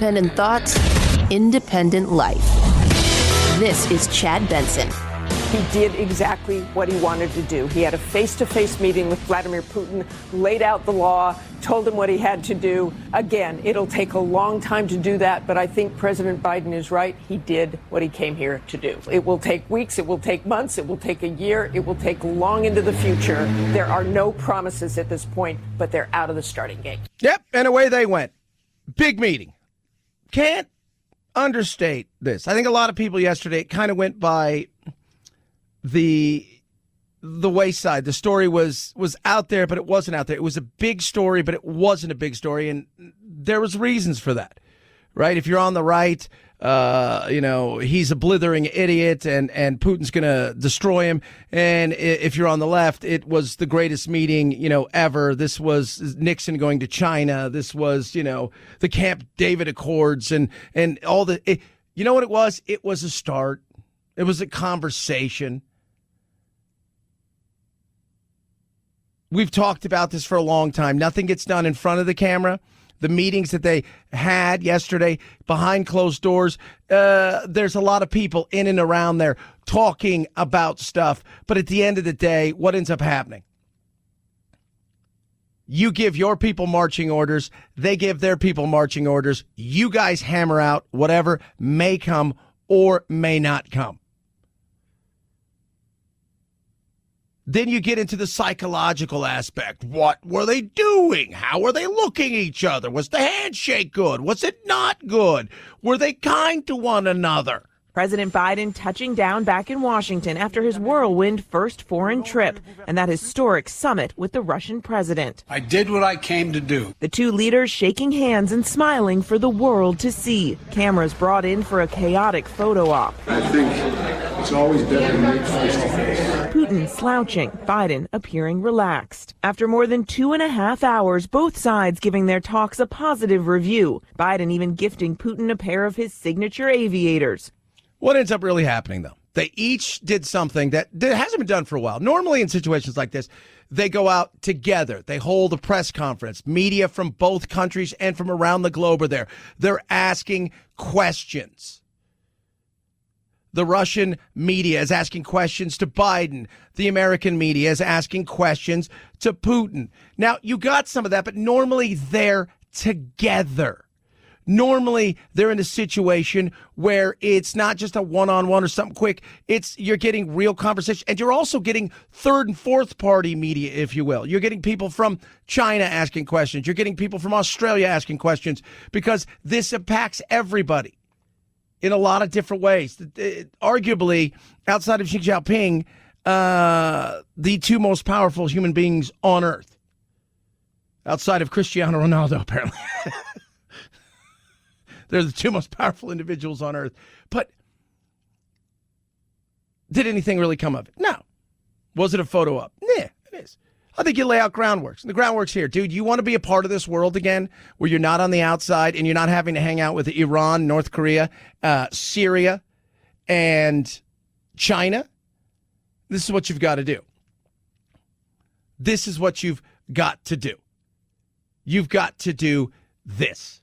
Independent thoughts, independent life. This is Chad Benson. He did exactly what he wanted to do. He had a face-to-face meeting with Vladimir Putin, laid out the law, told him what he had to do. Again, it'll take a long time to do that, but I think President Biden is right. He did what he came here to do. It will take weeks, it will take months, it will take a year, it will take long into the future. There are no promises at this point, but they're out of the starting gate. Yep, and away they went. Big meeting. Can't understate this. I think a lot of people yesterday kind of went by the wayside. The story was out there, but it wasn't out there. It was a big story, but it wasn't a big story, and there was reasons for that, right? If you're on the right, he's a blithering idiot, and Putin's going to destroy him. And if you're on the left, it was the greatest meeting, ever. This was Nixon going to China. This was, the Camp David Accords and all the. You know what it was? It was a start. It was a conversation. We've talked about this for a long time. Nothing gets done in front of the camera. The meetings that they had yesterday behind closed doors, there's a lot of people in and around there talking about stuff. But at the end of the day, what ends up happening? You give your people marching orders. They give their people marching orders. You guys hammer out whatever may come or may not come. Then you get into the psychological aspect. What were they doing? How were they looking at each other? Was the handshake good? Was it not good? Were they kind to one another? President Biden touching down back in Washington after his whirlwind first foreign trip and that historic summit with the Russian president. I did what I came to do. The two leaders shaking hands and smiling for the world to see. Cameras brought in for a chaotic photo op. I think it's always better to meet face to face. Putin slouching, Biden appearing relaxed. After more than 2.5 hours, both sides giving their talks a positive review. Biden even gifting Putin a pair of his signature aviators. What ends up really happening, though? They each did something that hasn't been done for a while. Normally in situations like this, they go out together. They hold a press conference. Media from both countries and from around the globe are there. They're asking questions. The Russian media is asking questions to Biden. The American media is asking questions to Putin. Now, you got some of that, but normally they're together. Normally, they're in a situation where it's not just a one-on-one or something quick. You're getting real conversation, and you're also getting third and fourth party media, if you will. You're getting people from China asking questions. You're getting people from Australia asking questions because this impacts everybody in a lot of different ways. Arguably, outside of Xi Jinping, the two most powerful human beings on earth, outside of Cristiano Ronaldo, apparently. They're the two most powerful individuals on earth. But did anything really come of it? No. Was it a photo op? Yeah, it is. I think you lay out groundworks. And the groundwork's here. Dude, you want to be a part of this world again where you're not on the outside and you're not having to hang out with Iran, North Korea, Syria, and China? This is what you've got to do. This is what you've got to do. You've got to do this.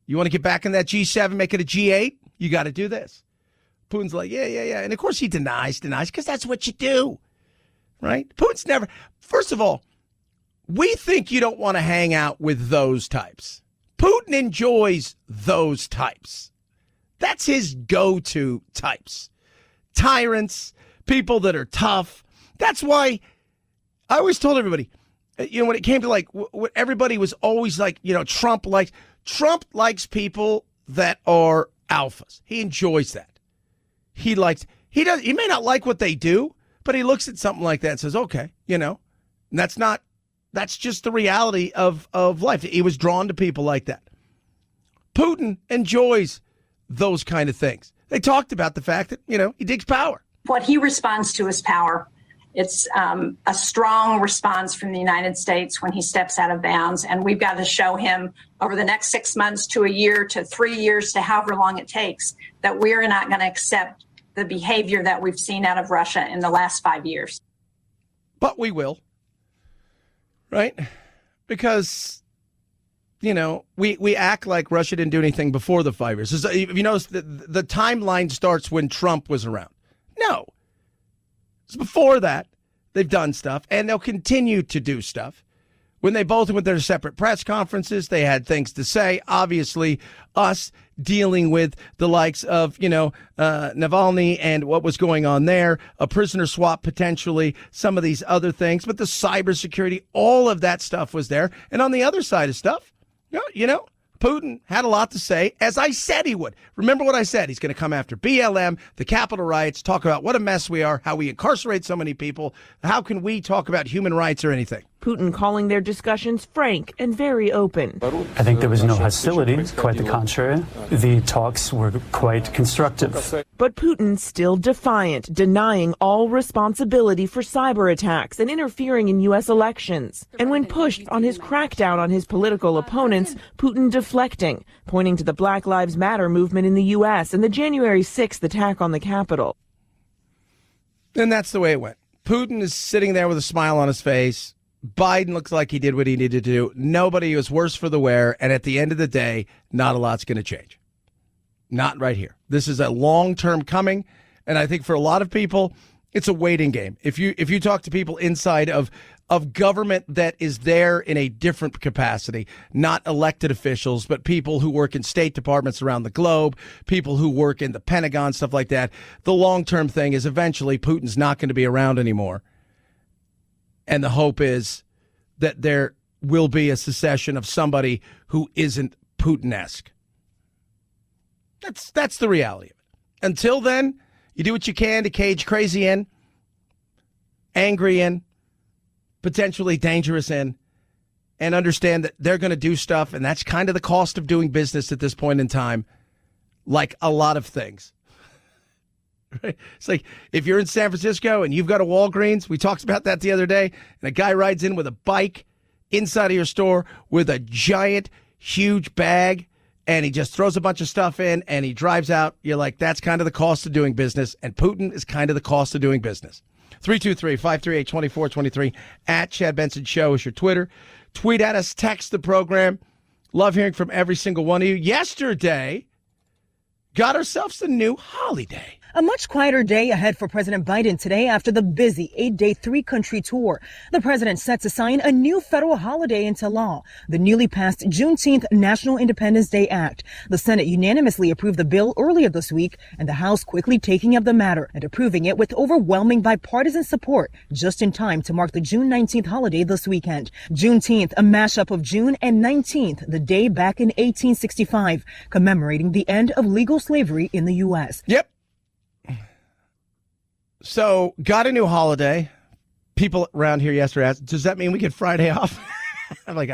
You want to get back in that G7, make it a G8? You got to do this. Putin's like, yeah. And, of course, he denies, because that's what you do, right? Putin's never – first of all, we think you don't want to hang out with those types. Putin enjoys those types. That's his go-to types. Tyrants, people that are tough. That's why I always told everybody, when it came to, what everybody was always like, Trump likes people that are alphas. He enjoys that. He may not like what they do, but he looks at something like that and says, okay, and that's just the reality of life. He was drawn to people like that. Putin enjoys those kind of things. They talked about the fact that, he digs power. What he responds to is power. It's a strong response from the United States when he steps out of bounds. And we've got to show him over the next 6 months to a year to 3 years to however long it takes that we're not going to accept the behavior that we've seen out of Russia in the last 5 years. But we will, right? Because we act like Russia didn't do anything before the 5 years. If you notice, the timeline starts when Trump was around. No. It's before that. They've done stuff, and they'll continue to do stuff. When they both went their separate press conferences, they had things to say. Obviously, us dealing with the likes of, Navalny and what was going on there, a prisoner swap potentially, some of these other things. But the cybersecurity, all of that stuff was there. And on the other side of stuff, Putin had a lot to say, as I said he would. Remember what I said. He's going to come after BLM, the Capitol riots, talk about what a mess we are, how we incarcerate so many people. How can we talk about human rights or anything? Putin calling their discussions frank and very open. I think there was no hostility, quite the contrary. The talks were quite constructive. But Putin still defiant, denying all responsibility for cyber attacks and interfering in U.S. elections. And when pushed on his crackdown on his political opponents, Putin deflecting, pointing to the Black Lives Matter movement in the U.S. and the January 6th attack on the Capitol. And that's the way it went. Putin is sitting there with a smile on his face. Biden looks like he did what he needed to do. Nobody was worse for the wear. And at the end of the day, not a lot's going to change. Not right here. This is a long-term coming. And I think for a lot of people, it's a waiting game. If you talk to people inside of government that is there in a different capacity, not elected officials, but people who work in state departments around the globe, people who work in the Pentagon, stuff like that, the long-term thing is eventually Putin's not going to be around anymore. And the hope is that there will be a secession of somebody who isn't Putin-esque. That's the reality of it. Until then, you do what you can to cage crazy in, angry in, potentially dangerous in, and understand that they're going to do stuff, and that's kind of the cost of doing business at this point in time, like a lot of things. Right? It's like if you're in San Francisco and you've got a Walgreens, we talked about that the other day, and a guy rides in with a bike inside of your store with a giant, huge bag, and he just throws a bunch of stuff in and he drives out. You're like, that's kind of the cost of doing business, and Putin is kind of the cost of doing business. 323-538-2423 at Chad Benson Show is your Twitter. Tweet at us, text the program. Love hearing from every single one of you. Yesterday, got ourselves a new holiday. A much quieter day ahead for President Biden today after the busy 8-day three-country tour. The president set to sign a new federal holiday into law, the newly passed Juneteenth National Independence Day Act. The Senate unanimously approved the bill earlier this week, and the House quickly taking up the matter and approving it with overwhelming bipartisan support just in time to mark the June 19th holiday this weekend. Juneteenth, a mashup of June and 19th, the day back in 1865, commemorating the end of legal slavery in the U.S. Yep. So, got a new holiday. People around here yesterday asked, does that mean we get Friday off? I'm like,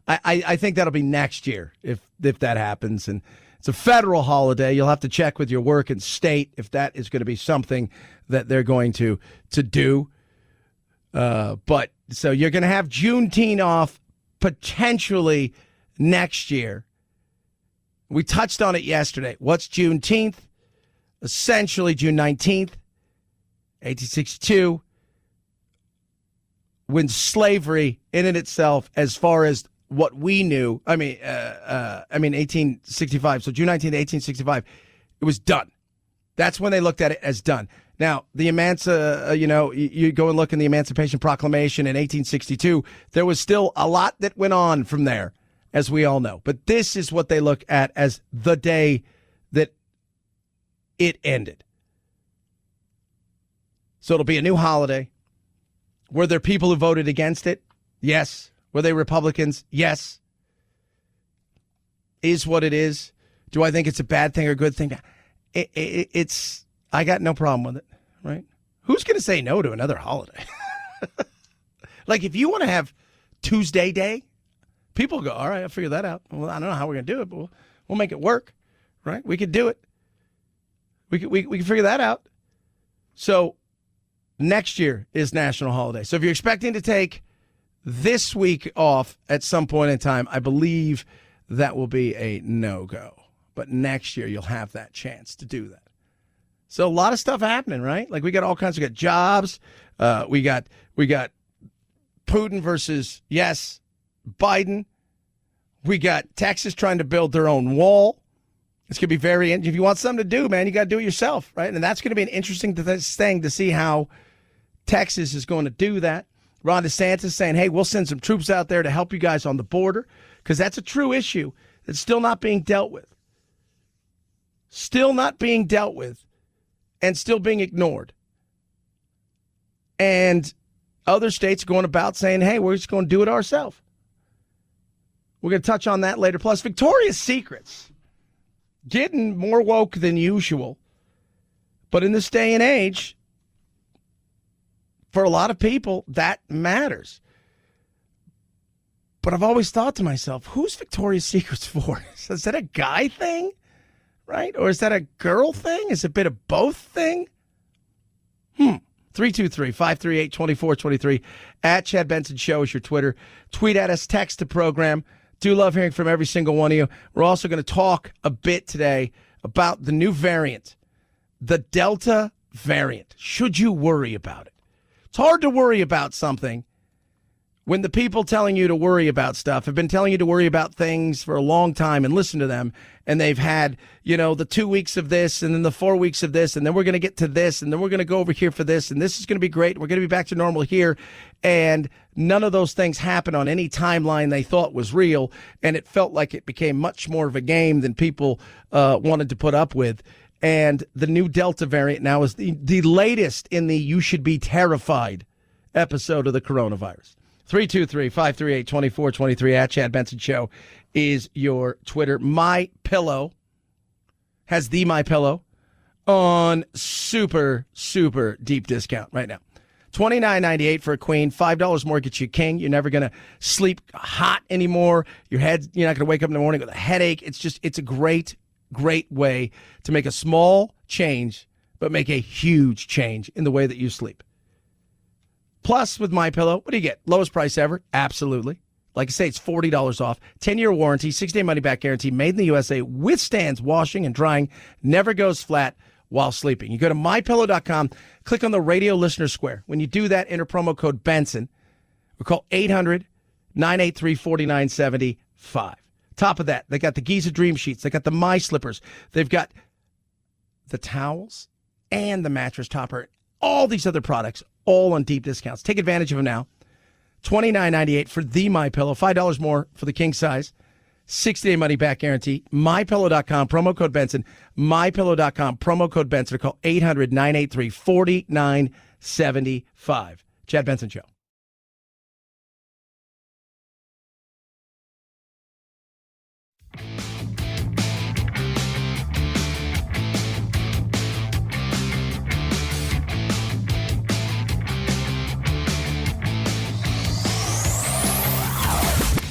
I think that'll be next year if that happens. And it's a federal holiday. You'll have to check with your work and state if that is going to be something that they're going to do. But so you're going to have Juneteenth off potentially next year. We touched on it yesterday. What's Juneteenth? Essentially June 19th. 1862, when slavery in and itself, as far as what we knew, 1865, so June 19th, 1865, it was done. That's when they looked at it as done. Now, the you go and look in the Emancipation Proclamation in 1862, there was still a lot that went on from there, as we all know. But this is what they look at as the day that it ended. So it'll be a new holiday. Were there people who voted against it? Yes. Were they Republicans? Yes. Is what it is. Do I think it's a bad thing or a good thing? It's. I got no problem with it, right? Who's going to say no to another holiday? Like, if you want to have Tuesday Day, people go, all right, I'll figure that out. Well, I don't know how we're going to do it, but we'll make it work, right? We could do it. We can figure that out. So next year is national holiday. So if you're expecting to take this week off at some point in time, I believe that will be a no-go. But next year you'll have that chance to do that. So a lot of stuff happening, right? Like we got all kinds. We got jobs. We got Putin versus Biden. We got Texas trying to build their own wall. It's going to be very, if you want something to do, man, you got to do it yourself, right? And that's going to be an interesting thing to see how Texas is going to do that. Ron DeSantis saying, hey, we'll send some troops out there to help you guys on the border, because that's a true issue that's still not being dealt with. Still not being dealt with and still being ignored. And other states going about saying, hey, we're just going to do it ourselves. We're going to touch on that later. Plus, Victoria's Secrets getting more woke than usual. But in this day and age, for a lot of people, that matters. But I've always thought to myself, who's Victoria's Secrets for? Is that a guy thing? Right? Or is that a girl thing? Is it a bit of both thing? 323-538-2423. At Chad Benson Show is your Twitter. Tweet at us, text the program. Do love hearing from every single one of you. We're also going to talk a bit today about the new variant, the Delta variant. Should you worry about it? It's hard to worry about something when the people telling you to worry about stuff have been telling you to worry about things for a long time and listen to them. And they've had, the 2 weeks of this and then the 4 weeks of this. And then we're going to get to this. And then we're going to go over here for this. And this is going to be great. We're going to be back to normal here. And none of those things happen on any timeline they thought was real. And it felt like it became much more of a game than people wanted to put up with. And the new Delta variant now is the latest in the you should be terrified episode of the coronavirus. 323-538-2423 at Chad Benson Show is your Twitter. My Pillow has the My Pillow on super, super deep discount right now. $29.98 for a queen, $5 more gets you king. You're never going to sleep hot anymore. You're not going to wake up in the morning with a headache. It's a great way to make a small change, but make a huge change in the way that you sleep. Plus, with MyPillow, what do you get? Lowest price ever? Absolutely. Like I say, it's $40 off. 10-year warranty, 6-day money-back guarantee, made in the USA, withstands washing and drying, never goes flat while sleeping. You go to MyPillow.com, click on the radio listener square. When you do that, enter promo code Benson, or call 800-983-4975. Top of that, they got the Giza Dream Sheets. They got the My Slippers. They've got the towels and the mattress topper. All these other products, all on deep discounts. Take advantage of them now. $29.98 for the MyPillow. $5 more for the king size. 60-day money-back guarantee. MyPillow.com, promo code Benson. MyPillow.com, promo code Benson. Or call 800-983-4975. Chad Benson Show.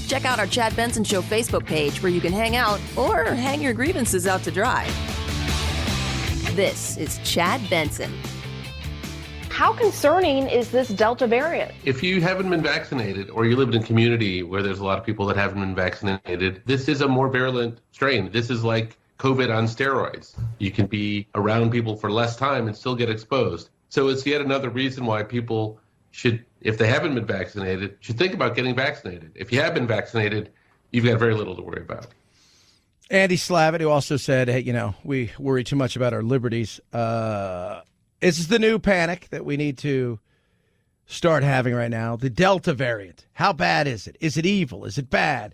Check out our Chad Benson Show Facebook page where you can hang out or hang your grievances out to dry. This is Chad Benson. How concerning is this Delta variant? If you haven't been vaccinated or you live in a community where there's a lot of people that haven't been vaccinated, this is a more virulent strain. This is like COVID on steroids. You can be around people for less time and still get exposed. So it's yet another reason why people should, if they haven't been vaccinated, should think about getting vaccinated. If you have been vaccinated, you've got very little to worry about. Andy Slavitt, who also said, hey, we worry too much about our liberties. This is the new panic that we need to start having right now. The Delta variant. How bad is it? Is it evil? Is it bad?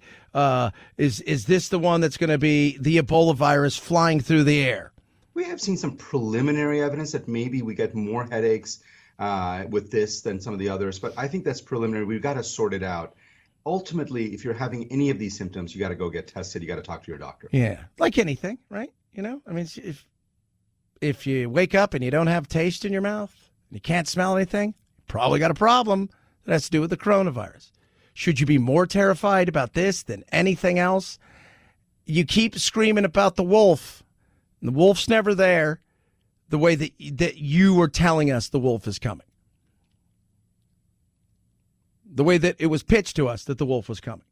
Is this the one that's going to be the Ebola virus flying through the air? We have seen some preliminary evidence that maybe we get more headaches with this than some of the others, but I think that's preliminary. We've got to sort it out. Ultimately, if you're having any of these symptoms, you got to go get tested. You got to talk to your doctor. Yeah, like anything, right? If you wake up and you don't have taste in your mouth, and you can't smell anything, probably got a problem that has to do with the coronavirus. Should you be more terrified about this than anything else? You keep screaming about the wolf, and the wolf's never there. The way that you were telling us the wolf is coming. The way that it was pitched to us that the wolf was coming.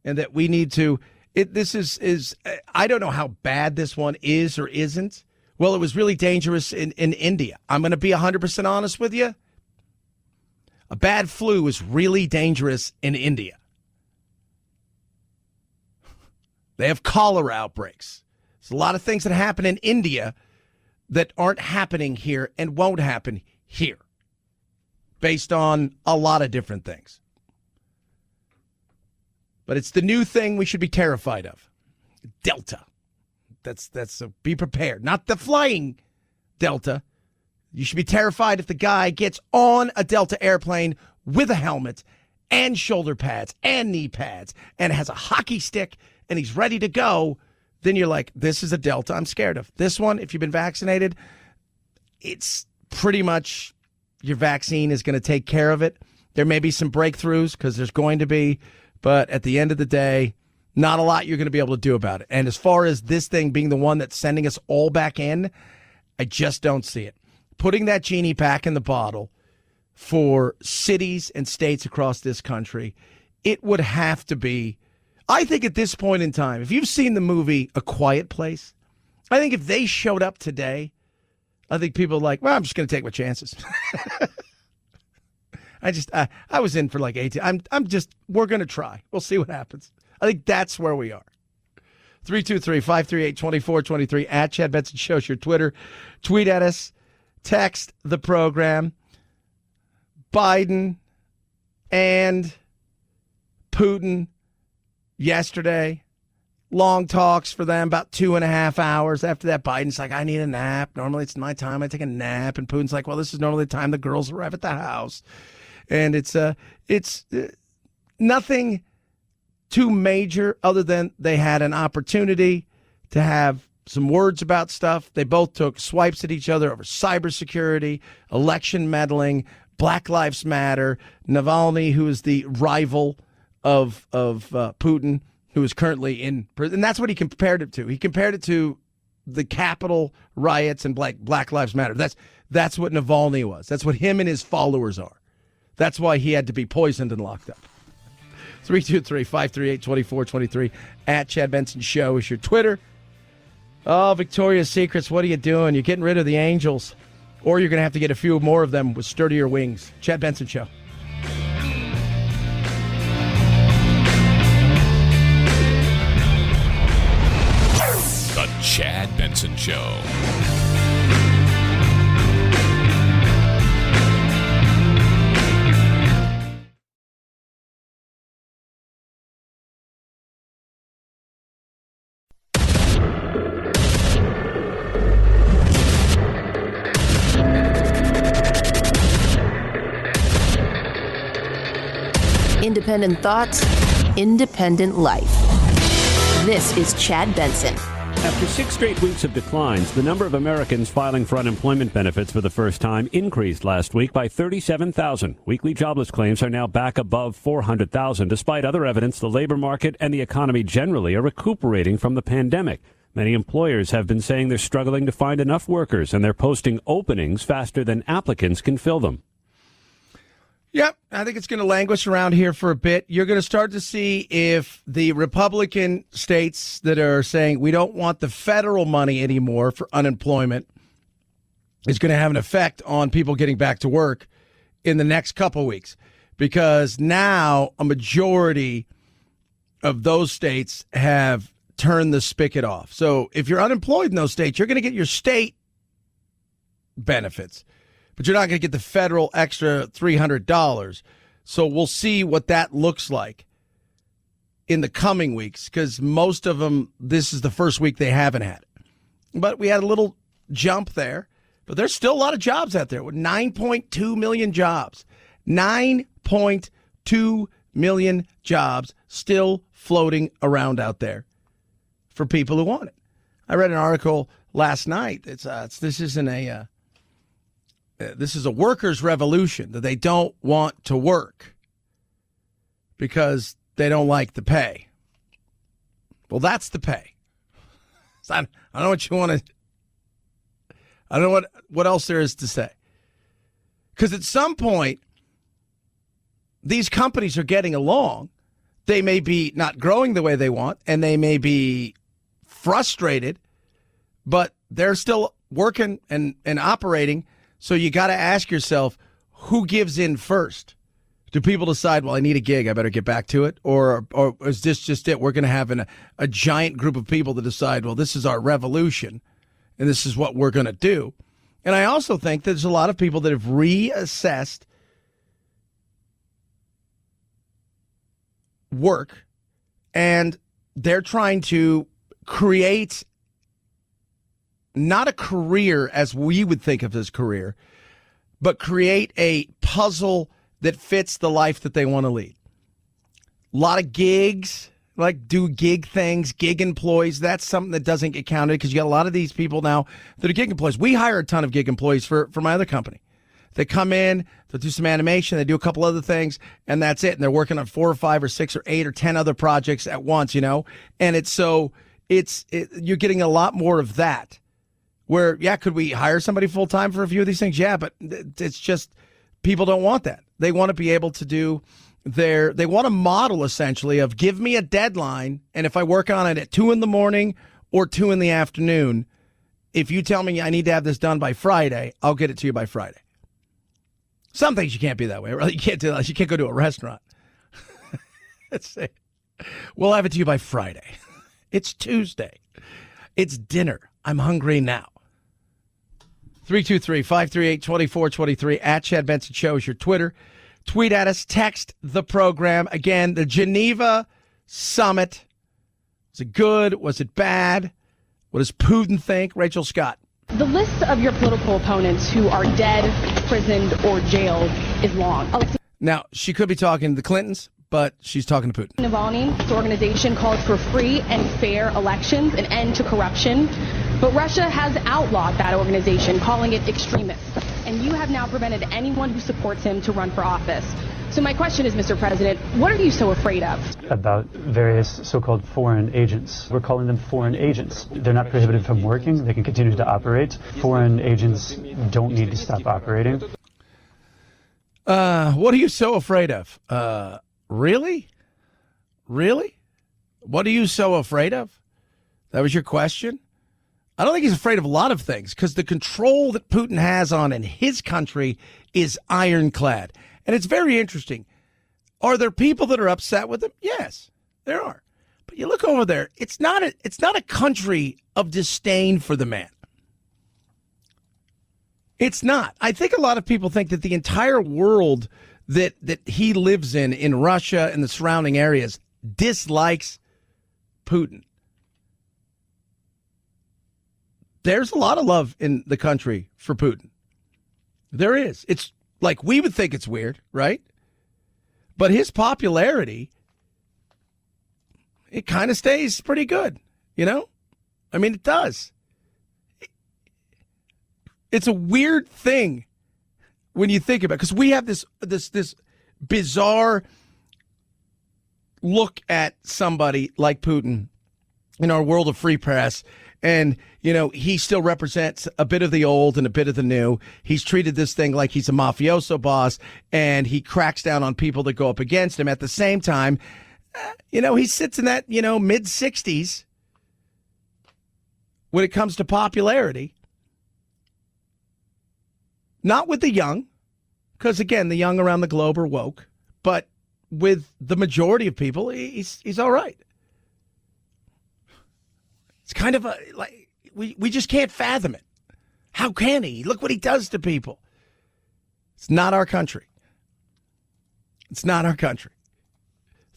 And that we need to, this is I don't know how bad this one is or isn't. Well, it was really dangerous in India. I'm going to be 100% honest with you. A bad flu is really dangerous in India. They have cholera outbreaks. There's a lot of things that happen in India that aren't happening here and won't happen here based on a lot of different things. But it's the new thing we should be terrified of. Delta. That's be prepared. Not the flying Delta. You should be terrified if the guy gets on a Delta airplane with a helmet and shoulder pads and knee pads and has a hockey stick and he's ready to go. Then you're like, this is a Delta I'm scared of. This one, if you've been vaccinated, it's pretty much your vaccine is going to take care of it. There may be some breakthroughs because there's going to be, but at the end of the day, not a lot you're going to be able to do about it. And as far as this thing being the one that's sending us all back in, I just don't see it. Putting that genie back in the bottle for cities and states across this country, it would have to be, I think at this point in time, if you've seen the movie A Quiet Place, I think if they showed up today, I think people are like, well, I'm just going to take my chances. I was in for like 18. We're going to try. We'll see what happens. I think that's where we are. 323-538-2423 at Chad Benson Show's your Twitter. Tweet at us. Text the program. Biden and Putin yesterday. Long talks for them, about 2.5 hours. After that, Biden's like, I need a nap. Normally it's my time. I take a nap. And Putin's like, well, this is normally the time the girls arrive at the house. And it's nothing too major other than they had an opportunity to have some words about stuff. They both took swipes at each other over cybersecurity, election meddling, Black Lives Matter, Navalny, who is the rival of Putin, who is currently in prison. And that's what he compared it to. He compared it to the Capitol riots and Black Lives Matter. That's what Navalny was. That's what him and his followers are. That's why he had to be poisoned and locked up. 323-538-2423 at Chad Benson Show is your Twitter. Oh, Victoria's Secrets, what are you doing? You're getting rid of the Angels, or you're going to have to get a few more of them with sturdier wings. Chad Benson Show. The Chad Benson Show. Independent thoughts, independent life. This is Chad Benson. After 6 straight weeks of declines, the number of Americans filing for unemployment benefits for the first time increased last week by 37,000. Weekly jobless claims are now back above 400,000, despite other evidence the labor market and the economy generally are recuperating from the pandemic. Many employers have been saying they're struggling to find enough workers, and they're posting openings faster than applicants can fill them. Yep, I think it's going to languish around here for a bit. You're going to start to see if the Republican states that are saying we don't want the federal money anymore for unemployment is going to have an effect on people getting back to work in the next couple of weeks, because now a majority of those states have turned the spigot off. So if you're unemployed in those states, you're going to get your state benefits, but you're not going to get the federal extra $300. So we'll see what that looks like in the coming weeks, because most of them, this is the first week they haven't had it. But we had a little jump there. But there's still a lot of jobs out there with 9.2 million jobs. 9.2 million jobs still floating around out there for people who want it. I read an article last night. This is a workers' revolution, that they don't want to work because they don't like the pay. Well, that's the pay. So I don't know what you want to. I don't know what else there is to say. Because at some point, these companies are getting along. They may be not growing the way they want, and they may be frustrated, but they're still working and operating. So you got to ask yourself, who gives in first? Do people decide, well, I need a gig, I better get back to it? Or is this just it? We're going to have a giant group of people that decide, well, this is our revolution, and this is what we're going to do. And I also think there's a lot of people that have reassessed work, and they're trying to create not a career as we would think of as career, but create a puzzle that fits the life that they want to lead. A lot of gigs, like do gig things, gig employees. That's something that doesn't get counted because you got a lot of these people now that are gig employees. We hire a ton of gig employees for my other company. They come in, they'll do some animation, they do a couple other things, and that's it. And they're working on 4 or 5 or 6 or 8 or 10 other projects at once, you know? And you're getting a lot more of that. Where, yeah, could we hire somebody full time for a few of these things? Yeah, but it's just people don't want that. They want to be able to do they want a model essentially of give me a deadline, and if I work on it at 2 a.m. or 2 p.m, if you tell me I need to have this done by Friday, I'll get it to you by Friday. Some things you can't be that way, right? You can't do that. You can't go to a restaurant. Let's say, we'll have it to you by Friday. It's Tuesday. It's dinner. I'm hungry now. 323-538-2423 at Chad Benson Show is your Twitter. Tweet at us. Text the program. Again, the Geneva Summit. Was it good? Was it bad? What does Putin think? Rachel Scott. The list of your political opponents who are dead, imprisoned, or jailed is long. Now, she could be talking to the Clintons, but she's talking to Putin. Navalny's organization calls for free and fair elections, an end to corruption. But Russia has outlawed that organization, calling it extremist. And you have now prevented anyone who supports him to run for office. So my question is, Mr. President, what are you so afraid of? About various so-called foreign agents. We're calling them foreign agents. They're not prohibited from working. They can continue to operate. Foreign agents don't need to stop operating. What are you so afraid of? Really? Really? What are you so afraid of? That was your question? I don't think he's afraid of a lot of things because the control that Putin has on in his country is ironclad. And it's very interesting. Are there people that are upset with him? Yes, there are. But you look over there, it's not a country of disdain for the man. It's not. I think a lot of people think that the entire world that he lives in Russia and the surrounding areas, dislikes Putin. There's a lot of love in the country for Putin. There is. It's like we would think it's weird, right? But his popularity, it kind of stays pretty good, you know? I mean, it does. It's a weird thing when you think about it, because we have this bizarre look at somebody like Putin in our world of free press. And, you know, he still represents a bit of the old and a bit of the new. He's treated this thing like he's a mafioso boss, and he cracks down on people that go up against him. At the same time, you know, he sits in that, you know, mid-60s when it comes to popularity. Not with the young, because, again, the young around the globe are woke. But with the majority of people, he's all right. It's kind of we just can't fathom it. How can he? Look what he does to people. It's not our country. It's not our country.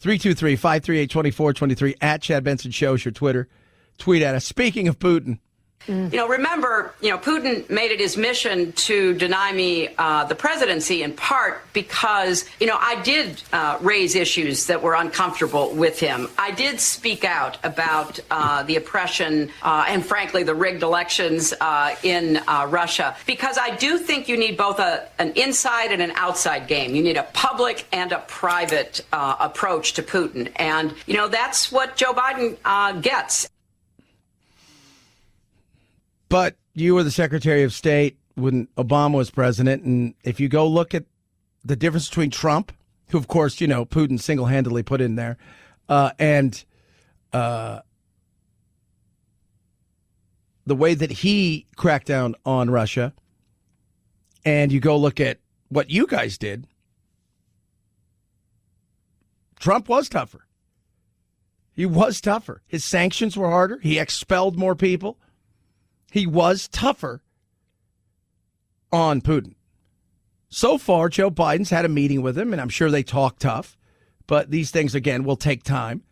323-538-2423 at Chad Benson Show is your Twitter. Tweet at us. Speaking of Putin. You know, remember, Putin made it his mission to deny me the presidency in part because, I did raise issues that were uncomfortable with him. I did speak out about the oppression and, frankly, the rigged elections in Russia, because I do think you need both an inside and an outside game. You need a public and a private approach to Putin. And, that's what Joe Biden gets. But you were the Secretary of State when Obama was president. And if you go look at the difference between Trump, who, of course, Putin single-handedly put in there, and the way that he cracked down on Russia, and you go look at what you guys did, Trump was tougher. He was tougher. His sanctions were harder. He expelled more people. He was tougher on Putin. So far, Joe Biden's had a meeting with him, and I'm sure they talk tough. But these things, again, will take time.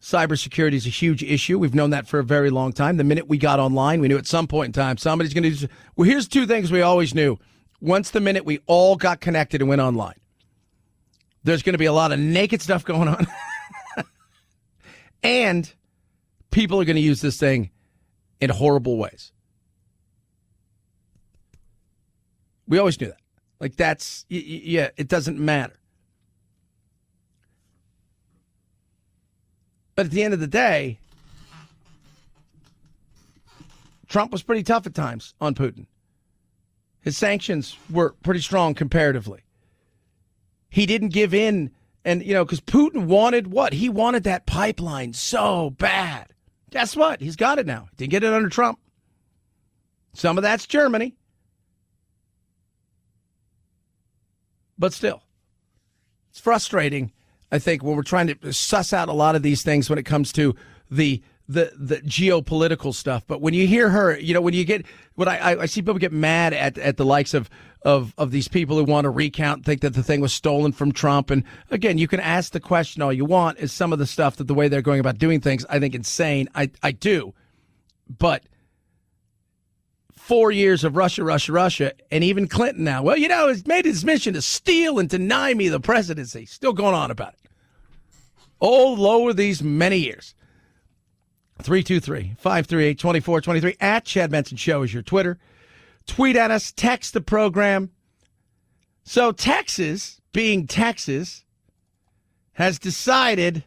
Cybersecurity is a huge issue. We've known that for a very long time. The minute we got online, we knew at some point in time somebody's going to do. Well, here's two things we always knew. Once the minute we all got connected and went online, there's going to be a lot of naked stuff going on. And people are going to use this thing in horrible ways. We always knew that. Like, that's, yeah, it doesn't matter. But at the end of the day, Trump was pretty tough at times on Putin. His sanctions were pretty strong comparatively. He didn't give in. And, because Putin wanted what? He wanted that pipeline so bad. Guess what? He's got it now. Didn't get it under Trump. Some of that's Germany. But still, it's frustrating, I think, when we're trying to suss out a lot of these things when it comes to the geopolitical stuff. But when you hear her, when you get what I see people get mad at the likes of these people who want to recount, think that the thing was stolen from Trump. And again, you can ask the question all you want. Is some of the stuff that the way they're going about doing things, I think, insane. I do. But 4 years of Russia, and even Clinton now, well, he's made his mission to steal and deny me the presidency. Still going on about it. Oh, lower these many years. 323-538-2423. At Chad Benson Show is your Twitter. Tweet at us. Text the program. So Texas, being Texas, has decided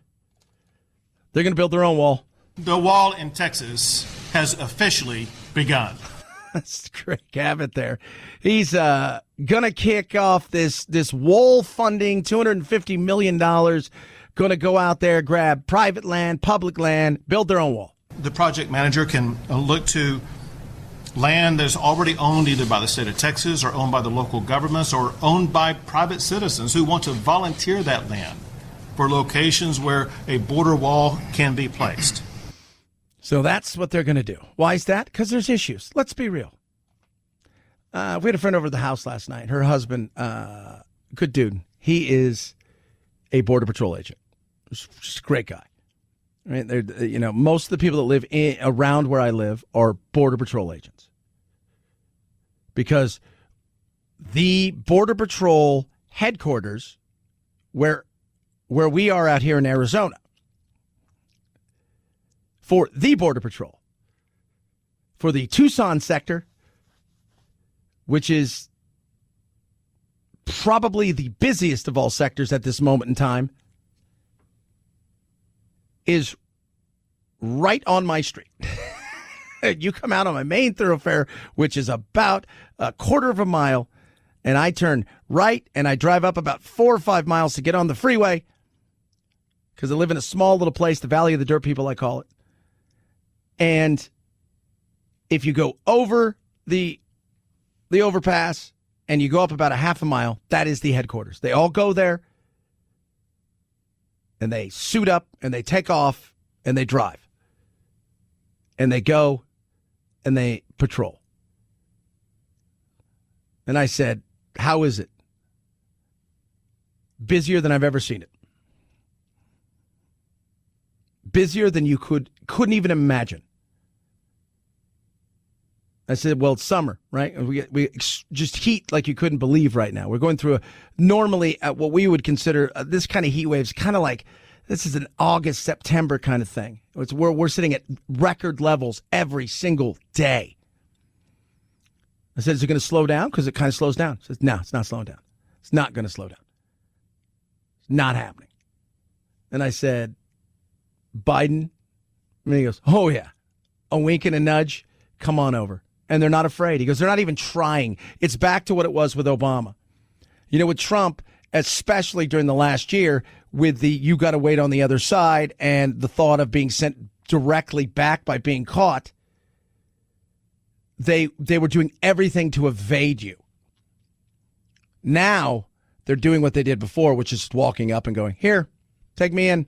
they're going to build their own wall. The wall in Texas has officially begun. That's Greg Abbott there. He's going to kick off this wall funding, $250 million. Going to go out there, grab private land, public land, build their own wall. The project manager can look to land that's already owned either by the state of Texas or owned by the local governments or owned by private citizens who want to volunteer that land for locations where a border wall can be placed. So that's what they're going to do. Why is that? Because there's issues. Let's be real. We had a friend over at the house last night. Her husband, good dude. He is a Border Patrol agent. Just a great guy. Right? Most of the people that live around where I live are Border Patrol agents. Because the Border Patrol headquarters, where we are out here in Arizona, for the Border Patrol, for the Tucson sector, which is probably the busiest of all sectors at this moment in time, is right on my street. You come out on my main thoroughfare, which is about a quarter of a mile, and I turn right, and I drive up about 4 or 5 miles to get on the freeway, because I live in a small little place, the Valley of the Dirt People, I call it. And if you go over the overpass and you go up about a half a mile, that is the headquarters. They all go there, and they suit up, and they take off, and they drive. And they go, and they patrol. And I said, how is it? Busier than I've ever seen it. Busier than you couldn't even imagine. I said, well, it's summer, right? We just heat like you couldn't believe right now. We're going through normally what we would consider this kind of heat waves, kind of like this is an August, September kind of thing. We're sitting at record levels every single day. I said, is it going to slow down? Because it kind of slows down. He says, no, it's not slowing down. It's not going to slow down. It's not happening. And I said, Biden? And he goes, oh, yeah. A wink and a nudge. Come on over. And they're not afraid. He goes, they're not even trying. It's back to what it was with Obama. With Trump, especially during the last year, with the you got to wait on the other side and the thought of being sent directly back by being caught, they were doing everything to evade you. Now They're doing what they did before, which is walking up and going, here, take me in.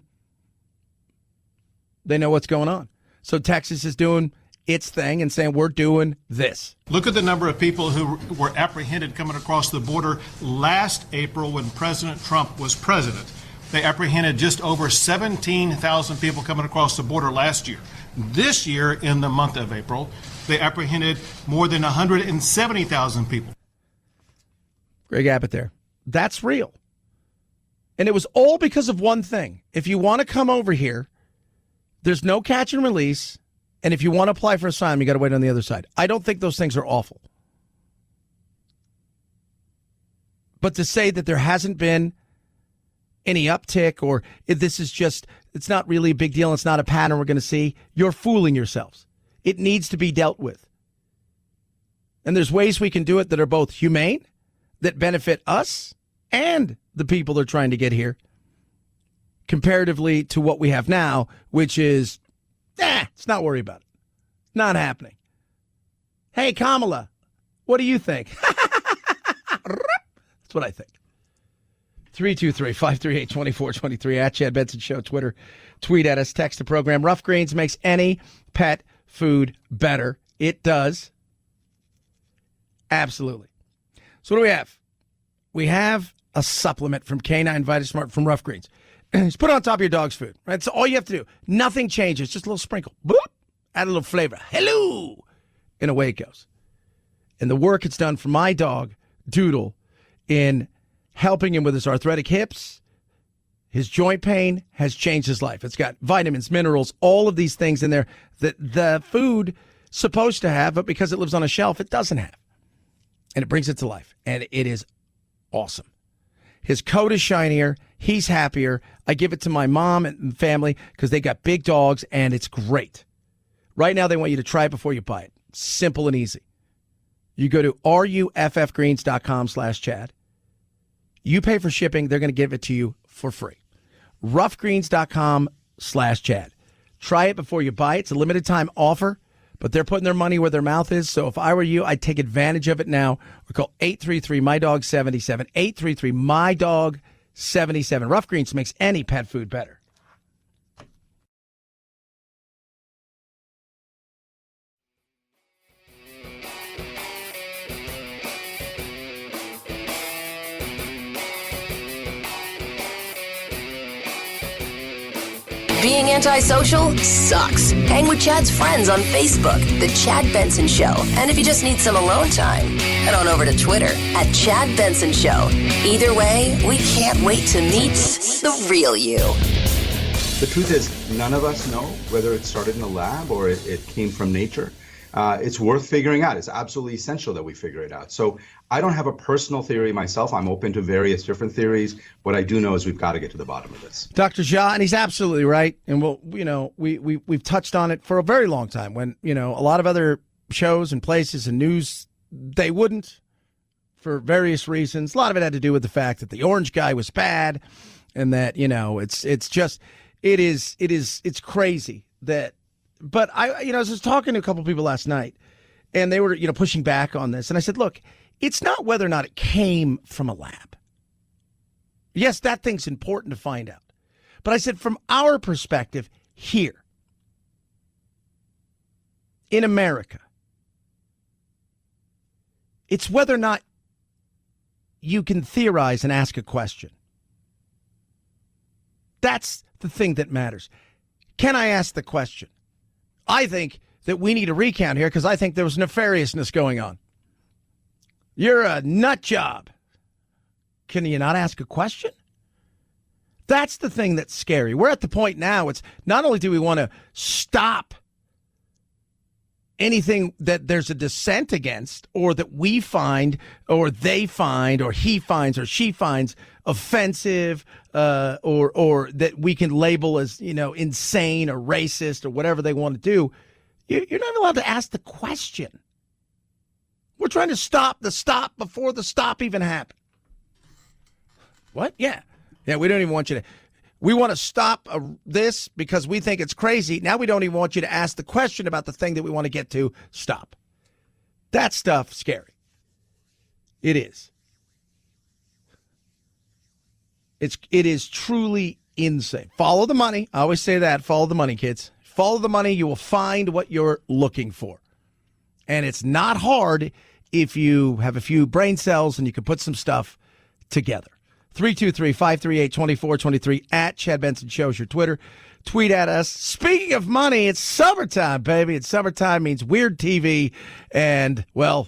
They know what's going on. So Texas is doing its thing and saying, we're doing this. Look at the number of people who were apprehended coming across the border last April when President Trump was president. They apprehended just over 17,000 people coming across the border last year. This year, in the month of April, they apprehended more than 170,000 people. Greg Abbott there. That's real. And it was all because of one thing. If you want to come over here, there's no catch and release. And if you want to apply for asylum, you got to wait on the other side. I don't think those things are awful. But to say that there hasn't been any uptick or if this is just, it's not really a big deal, it's not a pattern we're going to see, you're fooling yourselves. It needs to be dealt with. And there's ways we can do it that are both humane, that benefit us and the people they're trying to get here, comparatively to what we have now, which is, let's not worry about it. Not happening. Hey, Kamala, what do you think? That's what I think. 323-538-2423 at Chad Benson Show, Twitter. Tweet at us, text the program. Rough Greens makes any pet food better. It does. Absolutely. So what do we have? We have a supplement from Canine VitaSmart from Rough Greens. Just put it on top of your dog's food. Right? That's all you have to do. Nothing changes. Just a little sprinkle. Boop. Add a little flavor. Hello. And away it goes. And the work it's done for my dog, Doodle, in helping him with his arthritic hips, his joint pain, has changed his life. It's got vitamins, minerals, all of these things in there that the food supposed to have, but because it lives on a shelf, it doesn't have. And it brings it to life. And it is awesome. His coat is shinier. He's happier. I give it to my mom and family because they got big dogs, and it's great. Right now, they want you to try it before you buy it. Simple and easy. You go to ruffgreens.com/Chad. You pay for shipping. They're going to give it to you for free. ruffgreens.com/Chad. Try it before you buy it. It's a limited time offer, but they're putting their money where their mouth is. So if I were you, I'd take advantage of it now. Or call 833-MY-DOG-77. 833-MY-DOG-77. Rough Greens makes any pet food better. Being antisocial sucks. Hang with Chad's friends on Facebook, The Chad Benson Show. And if you just need some alone time, head on over to Twitter at Chad Benson Show. Either way, we can't wait to meet the real you. The truth is, none of us know whether it started in a lab or it came from nature. It's worth figuring out. It's absolutely essential that we figure it out. So I don't have a personal theory myself. I'm open to various different theories. What I do know is we've got to get to the bottom of this. Dr. Jha, and he's absolutely right. And we've touched on it for a very long time when, a lot of other shows and places and news, they wouldn't for various reasons. A lot of it had to do with the fact that the orange guy was bad and that, it's crazy that. But I was just talking to a couple of people last night, and they were, pushing back on this. And I said, look, it's not whether or not it came from a lab. Yes, that thing's important to find out. But I said, from our perspective here in America, it's whether or not you can theorize and ask a question. That's the thing that matters. Can I ask the question? I think that we need a recount here because I think there was nefariousness going on. You're a nut job. Can you not ask a question? That's the thing that's scary. We're at the point now, it's not only do we want to stop anything that there's a dissent against or that we find or they find or he finds or she finds offensive or that we can label as, insane or racist or whatever they want to do. You're not allowed to ask the question. We're trying to stop the stop before the stop even happened. What? Yeah, we don't even want you to. We want to stop this because we think it's crazy. Now we don't even want you to ask the question about the thing that we want to get to. Stop. That stuff scary. It is. It is truly insane. Follow the money. I always say that. Follow the money, kids. Follow the money. You will find what you're looking for. And it's not hard if you have a few brain cells and you can put some stuff together. 323-538-2423 at Chad Benson Show is your Twitter. Tweet at us. Speaking of money, it's summertime, baby. It's summertime means weird TV and, well,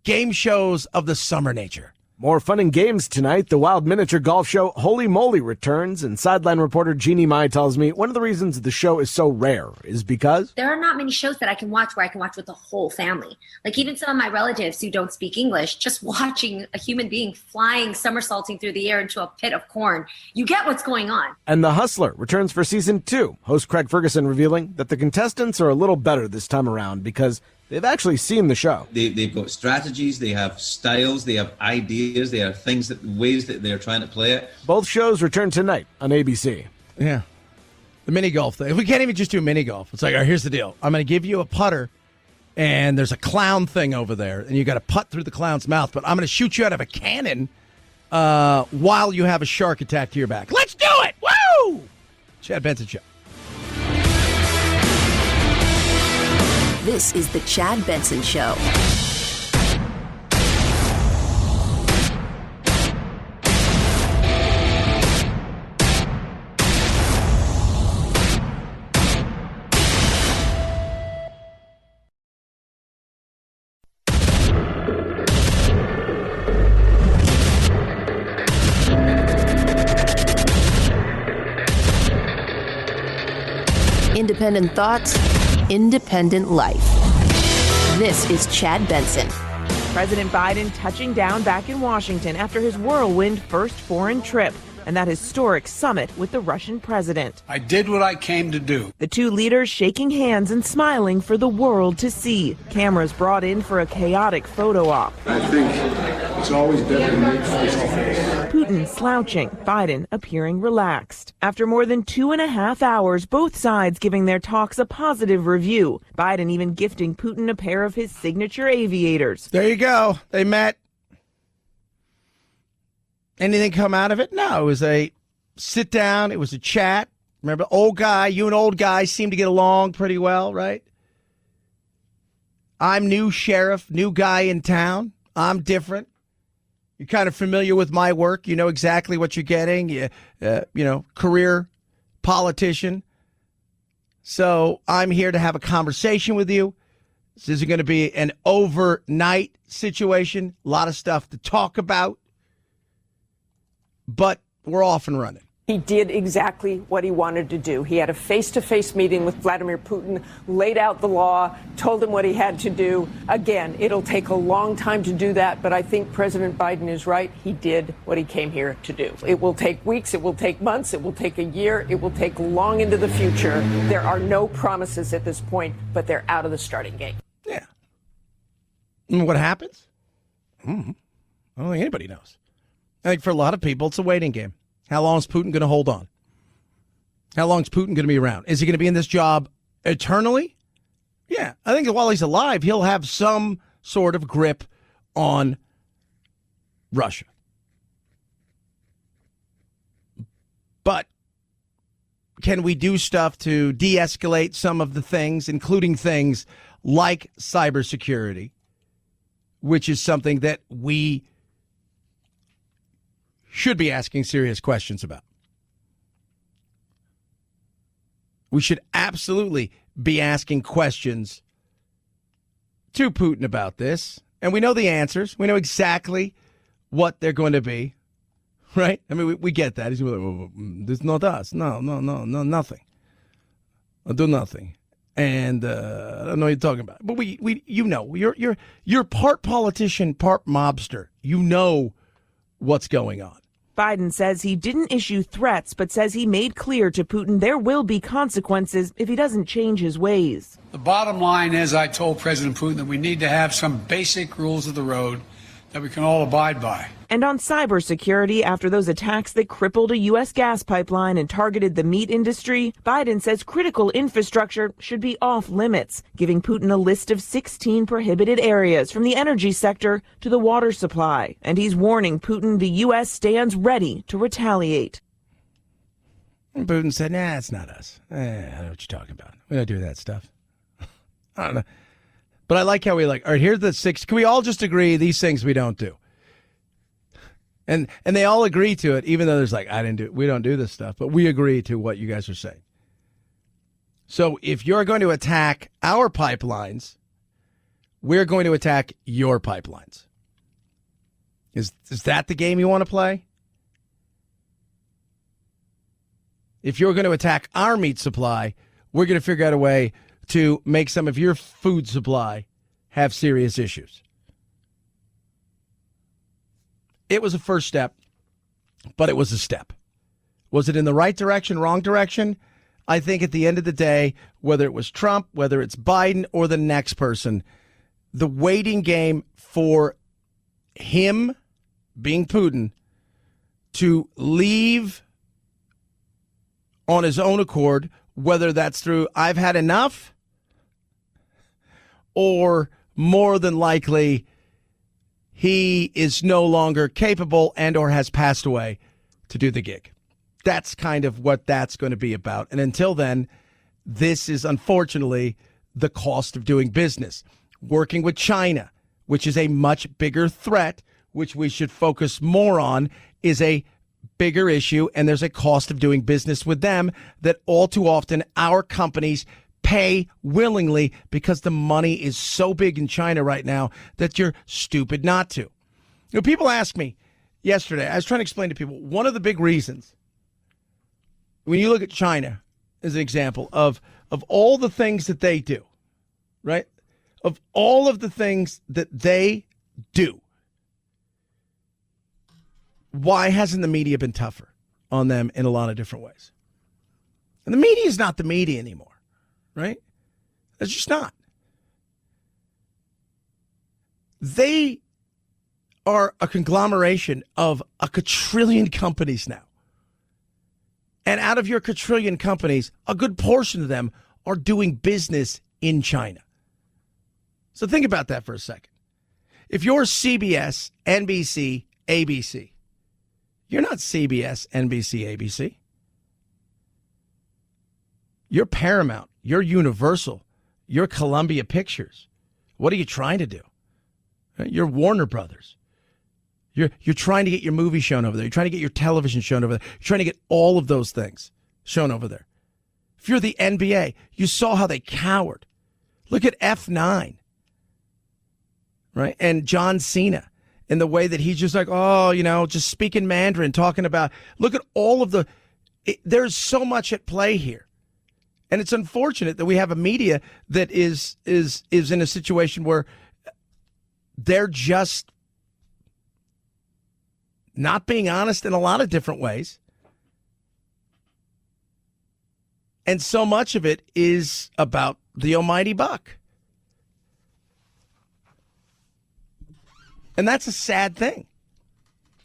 game shows of the summer nature. More fun and games tonight. The wild miniature golf show Holy Moly returns, and sideline reporter Jeannie Mai tells me one of the reasons the show is so rare is because there are not many shows that I can watch where I can watch with the whole family. Like even some of my relatives who don't speak English, just watching a human being flying, somersaulting through the air into a pit of corn, you get what's going on. And The Hustler returns for season 2. Host Craig Ferguson revealing that the contestants are a little better this time around because they've actually seen the show. They've got strategies, they have styles, they have ideas, they have ways that they're trying to play it. Both shows return tonight on ABC. Yeah. The mini golf thing. We can't even just do mini golf. It's like, all right, here's the deal. I'm going to give you a putter, and there's a clown thing over there, and you got to putt through the clown's mouth, but I'm going to shoot you out of a cannon while you have a shark attack to your back. Let's do it! Woo! Chad Benson Show. This is the Chad Benson Show. Independent thoughts, independent life. This is Chad Benson. President Biden touching down back in Washington after his whirlwind first foreign trip and that historic summit with the Russian president. I did what I came to do. The two leaders shaking hands and smiling for the world to see. Cameras brought in for a chaotic photo op. I think it's always better to meet face to face. Putin slouching, Biden appearing relaxed. After more than 2.5 hours, both sides giving their talks a positive review. Biden even gifting Putin a pair of his signature aviators. There you go. They met. Anything come out of it? No, it was a sit down. It was a chat. Remember, you and old guy seem to get along pretty well, right? I'm new sheriff, new guy in town. I'm different. You're kind of familiar with my work. You know exactly what you're getting. Career politician. So I'm here to have a conversation with you. This isn't going to be an overnight situation. A lot of stuff to talk about. But we're off and running. He did exactly what he wanted to do. He had a face-to-face meeting with Vladimir Putin, laid out the law, told him what he had to do. Again, it'll take a long time to do that, but I think President Biden is right. He did what he came here to do. It will take weeks, it will take months, it will take a year, it will take long into the future. There are no promises at this point, but they're out of the starting gate. Yeah. And what happens? I don't think anybody knows. I think for a lot of people, it's a waiting game. How long is Putin going to hold on? How long is Putin going to be around? Is he going to be in this job eternally? Yeah, I think while he's alive, he'll have some sort of grip on Russia. But can we do stuff to de-escalate some of the things, including things like cybersecurity, which is something that we should be asking serious questions about? We should absolutely be asking questions to Putin about this. And we know the answers. We know exactly what they're going to be. Right? I mean, we get that. He's like, well, this is not us. No, nothing. I'll do nothing. And I don't know what you're talking about. But you're part politician, part mobster. You know what's going on. Biden says he didn't issue threats, but says he made clear to Putin there will be consequences if he doesn't change his ways. The bottom line is I told President Putin that we need to have some basic rules of the road that we can all abide by. And on cybersecurity, after those attacks that crippled a U.S. gas pipeline and targeted the meat industry, Biden says critical infrastructure should be off limits, giving Putin a list of 16 prohibited areas from the energy sector to the water supply. And he's warning Putin the U.S. stands ready to retaliate. And Putin said, nah, it's not us. I know what you're talking about. We don't do that stuff. I don't know. But I like how we all right, here's the 6. Can we all just agree these things we don't do? And they all agree to it, even though there's we don't do this stuff, but we agree to what you guys are saying. So if you're going to attack our pipelines, we're going to attack your pipelines. Is that the game you want to play? If you're going to attack our meat supply, we're going to figure out a way to make some of your food supply have serious issues. It was a first step, but it was a step. Was it in the right direction, wrong direction? I think at the end of the day, whether it was Trump, whether it's Biden or the next person, the waiting game for him, being Putin, to leave on his own accord, whether that's through I've had enough or more than likely he is no longer capable and or has passed away to do the gig. That's kind of what that's going to be about. And until then, this is unfortunately the cost of doing business. Working with China, which is a much bigger threat, which we should focus more on, is a bigger issue. And there's a cost of doing business with them that all too often our companies pay willingly because the money is so big in China right now that you're stupid not to. People ask me yesterday, I was trying to explain to people, one of the big reasons when you look at China as an example of all the things that they do, right? Of all of the things that they do, why hasn't the media been tougher on them in a lot of different ways? And the media is not the media anymore. Right? It's just not. They are a conglomeration of a quadrillion companies now. And out of your quadrillion companies, a good portion of them are doing business in China. So think about that for a second. If you're CBS, NBC, ABC, you're not CBS, NBC, ABC. You're Paramount. You're Universal. You're Columbia Pictures. What are you trying to do? You're Warner Brothers. You're trying to get your movie shown over there. You're trying to get your television shown over there. You're trying to get all of those things shown over there. If you're the NBA, you saw how they cowered. Look at F9, right? And John Cena and the way that he's just just speaking Mandarin, talking about, look at all of there's so much at play here. And it's unfortunate that we have a media that is in a situation where they're just not being honest in a lot of different ways. And so much of it is about the almighty buck. And that's a sad thing.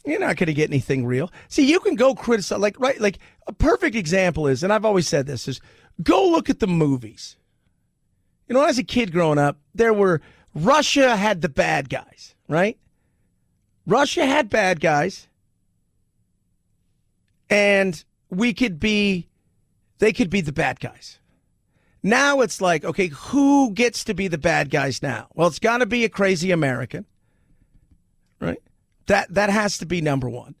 You're not going to get anything real. See, you can go criticize, like a perfect example is, and I've always said this, is go look at the movies. When I was a kid growing up, Russia had the bad guys, right? Russia had bad guys, and they could be the bad guys. Now it's like, okay, who gets to be the bad guys now? Well, it's got to be a crazy American, right? That has to be number one.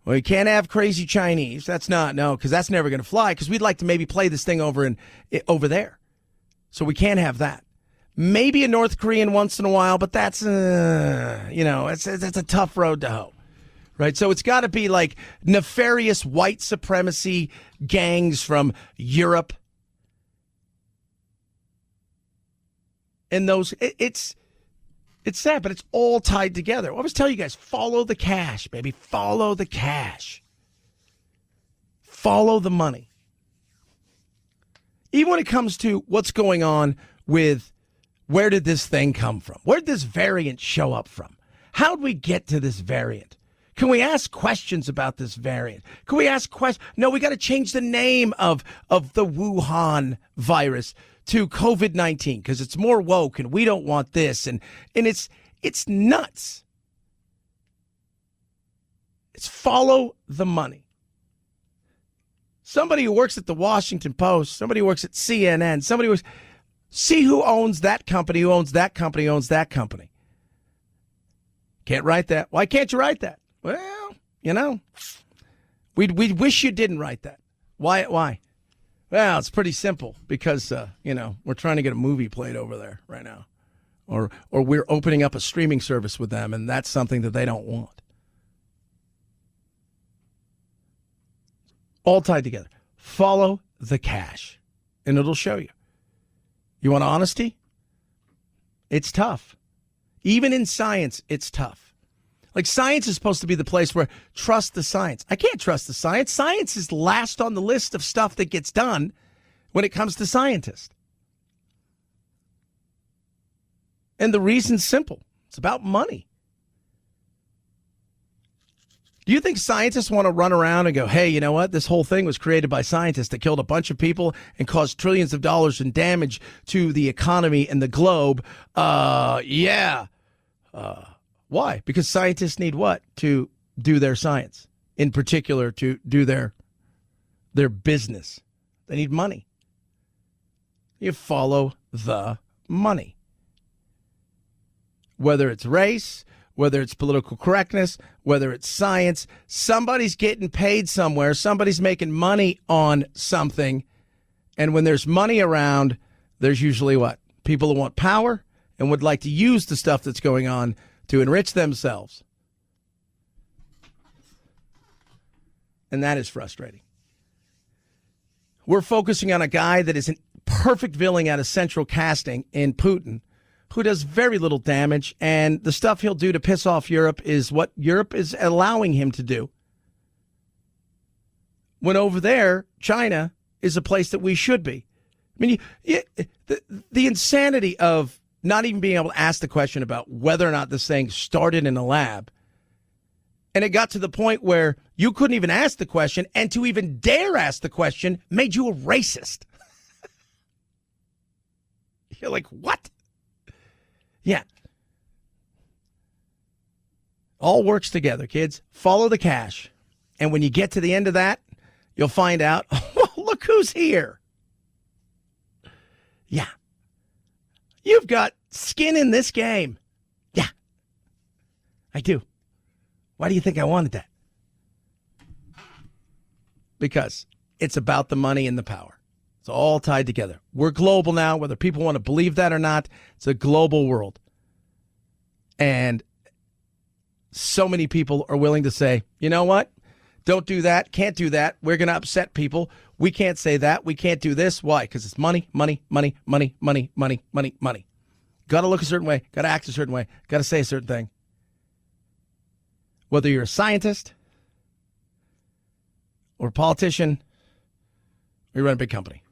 Well, you can't have crazy Chinese. Because that's never going to fly, because we'd like to maybe play this thing over there. So we can't have that. Maybe a North Korean once in a while, but that's, it's a tough road to hoe. Right? So it's got to be like nefarious white supremacy gangs from Europe. And it's sad, but it's all tied together. I always tell you guys, follow the cash, baby. Follow the cash. Follow the money. Even when it comes to what's going on with where did this thing come from? Where did this variant show up from? How'd we get to this variant? Can we ask questions about this variant? Can we ask questions? No, we got to change the name of the Wuhan virus to COVID-19 because it's more woke and we don't want this. And it's nuts. It's follow the money. Somebody who works at the Washington Post, somebody who works at CNN, somebody who works, see who owns that company, who owns that company, owns that company. Can't write that. Why can't you write that? Well, we wish you didn't write that. Why? Well, it's pretty simple because, we're trying to get a movie played over there right now. Or we're opening up a streaming service with them, and that's something that they don't want. All tied together. Follow the cash, and it'll show you. You want honesty? It's tough. Even in science, it's tough. Like science is supposed to be the place where trust the science. I can't trust the science. Science is last on the list of stuff that gets done when it comes to scientists. And the reason's simple. It's about money. Do you think scientists want to run around and go, hey, you know what? This whole thing was created by scientists that killed a bunch of people and caused trillions of dollars in damage to the economy and the globe. Yeah. Why? Because scientists need what? To do their science. In particular, to do their business. They need money. You follow the money. Whether it's race, whether it's political correctness, whether it's science, somebody's getting paid somewhere. Somebody's making money on something. And when there's money around, there's usually what? People who want power and would like to use the stuff that's going on to enrich themselves. And that is frustrating. We're focusing on a guy that is a perfect villain out of central casting in Putin, who does very little damage, and the stuff he'll do to piss off Europe is what Europe is allowing him to do. When over there, China is a place that we should be. I mean, the insanity of not even being able to ask the question about whether or not this thing started in a lab, and it got to the point where you couldn't even ask the question, and to even dare ask the question made you a racist. You're like, what? Yeah. All works together, kids. Follow the cash. And when you get to the end of that, you'll find out, oh, look who's here. Yeah. You've got skin in this game. Yeah. I do. Why do you think I wanted that? Because it's about the money and the power. It's all tied together. We're global now, whether people want to believe that or not. It's a global world. And so many people are willing to say, you know what? Don't do that. Can't do that. We're going to upset people. We can't say that. We can't do this. Why? Because it's money, money, money, money, money, money, money, money. Got to look a certain way. Got to act a certain way. Got to say a certain thing. Whether you're a scientist or a politician, or you run a big company.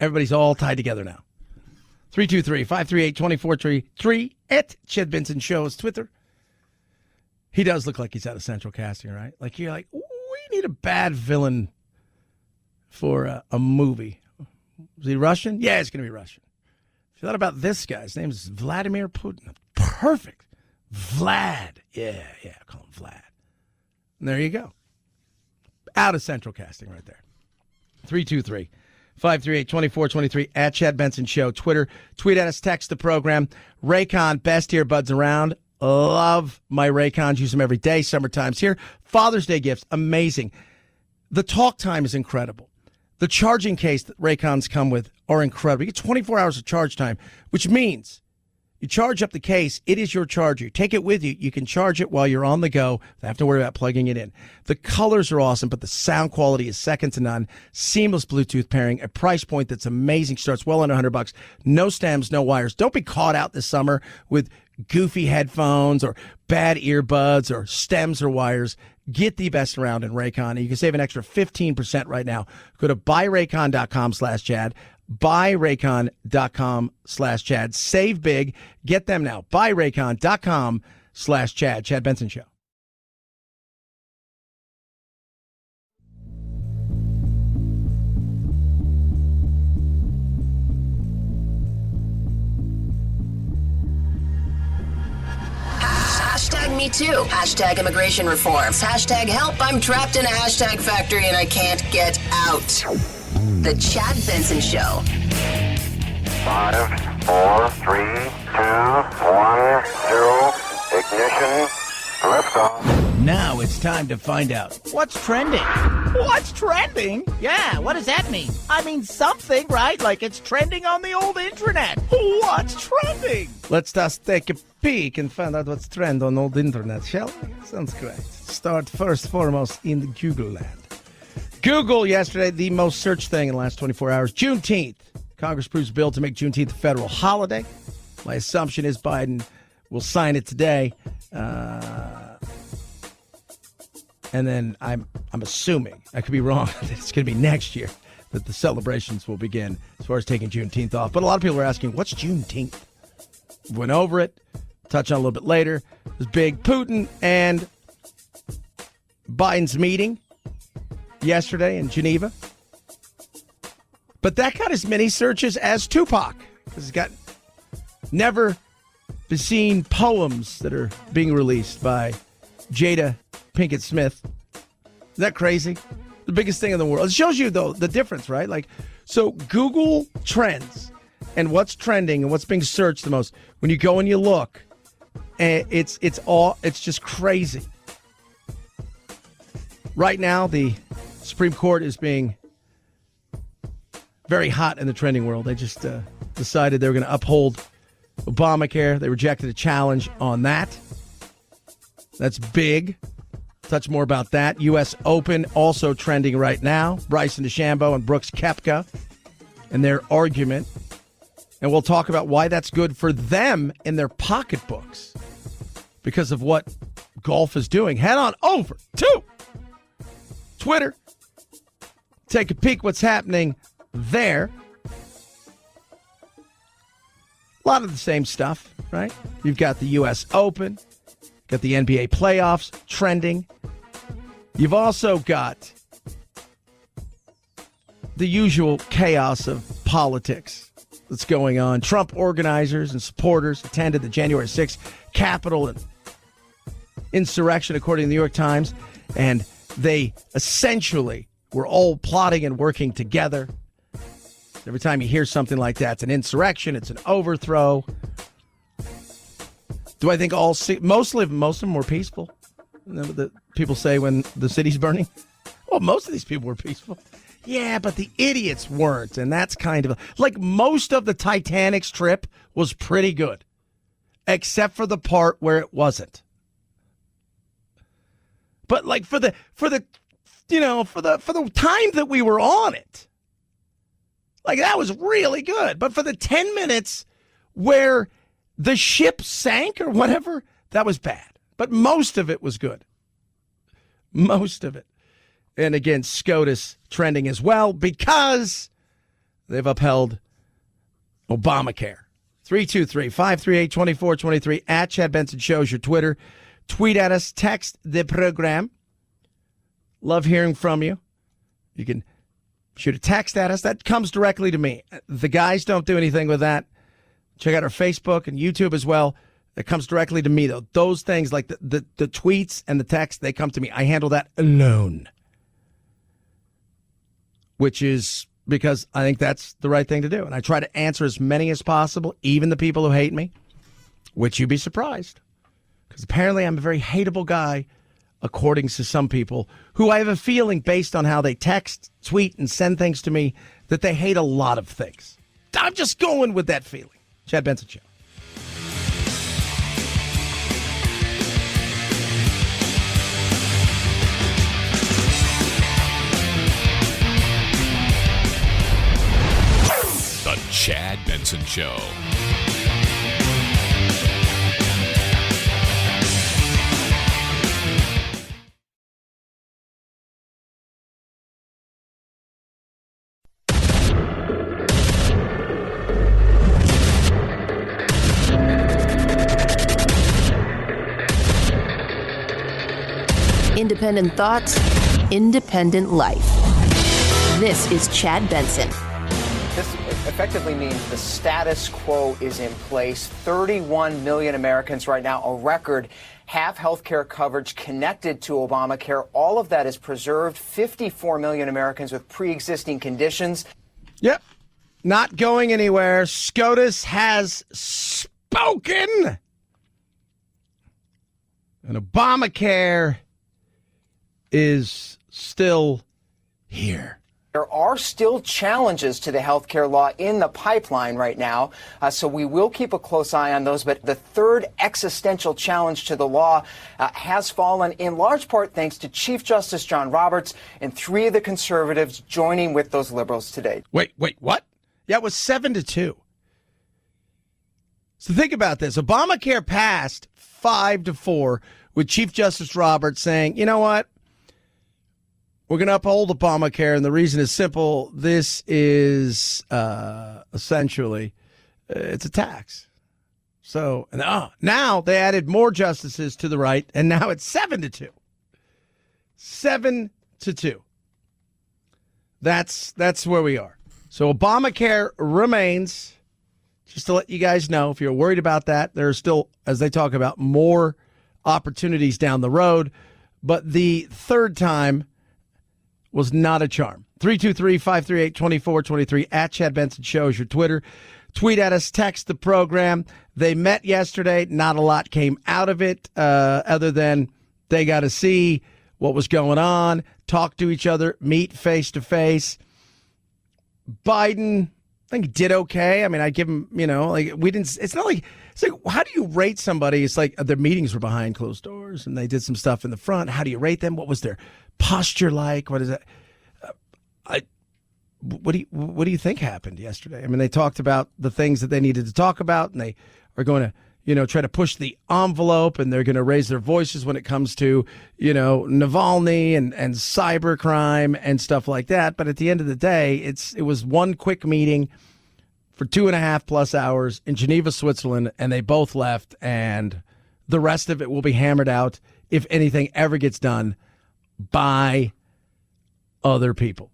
Everybody's all tied together now. 323-538-2433 at Chad Benson Show is Twitter. He does look like he's out of central casting, right? Like you're like, we need a bad villain for a movie. Is he Russian? Yeah, it's going to be Russian. If you thought about this guy, his name is Vladimir Putin. Perfect. Vlad. Yeah, call him Vlad. And there you go. Out of central casting right there. 323-538-2423 at Chad Benson Show. Twitter. Tweet at us. Text the program. Raycon, best earbuds around. Love my Raycons. Use them every day. Summertime's here. Father's Day gifts. Amazing. The talk time is incredible. The charging case that Raycons come with are incredible. You get 24 hours of charge time, which means you charge up the case. It is your charger. You take it with you. You can charge it while you're on the go. Don't have to worry about plugging it in. The colors are awesome, but the sound quality is second to none. Seamless Bluetooth pairing, a price point that's amazing. Starts well under $100. No stems, no wires. Don't be caught out this summer with goofy headphones or bad earbuds or stems or wires. Get the best around in Raycon. And you can save an extra 15% right now. Go to buyraycon.com/Chad. buyraycon.com/Chad. Save big. Get them now. Buyraycon.com/Chad. Chad Benson Show. Hashtag me too. Hashtag immigration reforms. Hashtag help. I'm trapped in a hashtag factory and I can't get out. The Chad Benson Show. 5, 4, 3, 2, 1, 0. Ignition. Liftoff. Now it's time to find out What's trending? What's trending? Yeah, what does that mean? I mean something, right? Like it's trending on the old internet. What's trending? Let's just take a peek and find out what's trend on old internet, shall we? Sounds great. Start first foremost in the Google land. Google yesterday, the most searched thing in the last 24 hours. Juneteenth. Congress approves bill to make Juneteenth a federal holiday. My assumption is Biden will sign it today. And then I'm assuming, I could be wrong, that it's going to be next year that the celebrations will begin as far as taking Juneteenth off. But a lot of people are asking, what's Juneteenth? Went over it. Touch on it a little bit later. It was big. Putin and Biden's meeting yesterday in Geneva. But that got as many searches as Tupac. Because it's got never seen poems that are being released by Jada Pinkett Smith. Is that crazy? The biggest thing in the world. It shows you, though, the difference, right? Like, so Google Trends and what's trending and what's being searched the most. When you go and you look, and it's just crazy. Right now, the Supreme Court is being very hot in the trending world. They just decided they were going to uphold Obamacare. They rejected a challenge on that. That's big. Touch more about that. U.S. Open also trending right now. Bryson DeChambeau and Brooks Koepka and their argument. And we'll talk about why that's good for them in their pocketbooks because of what golf is doing. Head on over to Twitter. Take a peek what's happening there. A lot of the same stuff, right? You've got the U.S. Open. Got the NBA playoffs trending. You've also got the usual chaos of politics that's going on. Trump organizers and supporters attended the January 6th Capitol and insurrection, according to the New York Times, and they essentially were all plotting and working together. Every time you hear something like that, it's an insurrection, it's an overthrow. Do I think most of them were peaceful? The people say when the city's burning? Well, most of these people were peaceful. Yeah, but the idiots weren't, and that's kind of like most of the Titanic's trip was pretty good, except for the part where it wasn't. But like for the time that we were on it, like that was really good. But for the 10 minutes where the ship sank or whatever, that was bad. But most of it was good. Most of it. And again, SCOTUS trending as well because they've upheld Obamacare. 323-538-2423 at Chad Benson Shows your Twitter. Tweet at us. Text the program. Love hearing from you. You can shoot a text at us. That comes directly to me. The guys don't do anything with that. Check out our Facebook and YouTube as well. It comes directly to me, though. Those things like the tweets and the text, they come to me. I handle that alone, which is because I think that's the right thing to do. And I try to answer as many as possible, even the people who hate me, which you'd be surprised. Because apparently I'm a very hateable guy, according to some people, who I have a feeling, based on how they text, tweet, and send things to me, that they hate a lot of things. I'm just going with that feeling. Chad Benson Show. The Chad Benson Show. Independent thoughts, independent life. This is Chad Benson. This effectively means the status quo is in place. 31 million Americans right now, a record, have health care coverage connected to Obamacare. All of that is preserved. 54 million Americans with pre-existing conditions. Yep. Not going anywhere. SCOTUS has spoken. And Obamacare is still here. There are still challenges to the health care law in the pipeline right now, so we will keep a close eye on those. But the third existential challenge to the law has fallen in large part thanks to Chief Justice John Roberts and 3 of the conservatives joining with those liberals today. Wait, what? Yeah, it was 7-2. So think about this. Obamacare passed 5-4 with Chief Justice Roberts saying, you know what? We're going to uphold Obamacare, and the reason is simple. This is essentially, it's a tax. So now they added more justices to the right, and now it's 7-2. 7-2. That's where we are. So Obamacare remains. Just to let you guys know, if you're worried about that, there are still, as they talk about, more opportunities down the road. But the third time was not a charm. 323-538-2423 at Chad Benson Show is your Twitter. Tweet at us, text the program. They met yesterday. Not a lot came out of it other than they got to see what was going on, talk to each other, meet face to face. Biden, I think, did okay. I mean, I give him, it's not like, how do you rate somebody? It's like their meetings were behind closed doors and they did some stuff in the front. How do you rate them? What was their posture like? What is that? What do you think happened yesterday? I mean, they talked about the things that they needed to talk about, and they are going to, try to push the envelope, and they're going to raise their voices when it comes to, Navalny and cybercrime and stuff like that. But at the end of the day, it was one quick meeting for 2.5+ hours in Geneva, Switzerland, and they both left, and the rest of it will be hammered out if anything ever gets done by other people.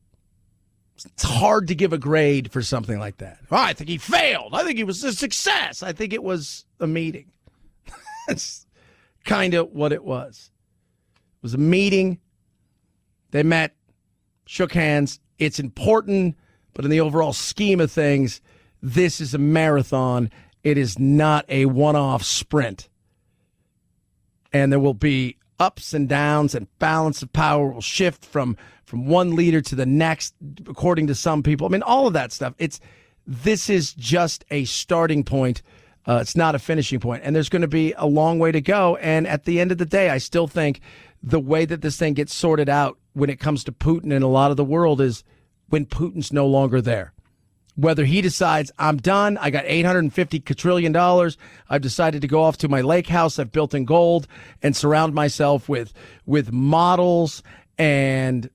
It's hard to give a grade for something like that. Oh, I think he failed. I think he was a success. I think it was a meeting. That's kind of what it was. It was a meeting. They met, shook hands. It's important, but in the overall scheme of things, this is a marathon. It is not a one-off sprint. And there will be ups and downs, and balance of power will shift from one leader to the next, according to some people. I mean, all of that stuff. This is just a starting point. It's not a finishing point. And there's going to be a long way to go. And at the end of the day, I still think the way that this thing gets sorted out when it comes to Putin and a lot of the world is when Putin's no longer there. Whether he decides, I'm done, I got $850 quadrillion, I've decided to go off to my lake house I've built in gold and surround myself with models and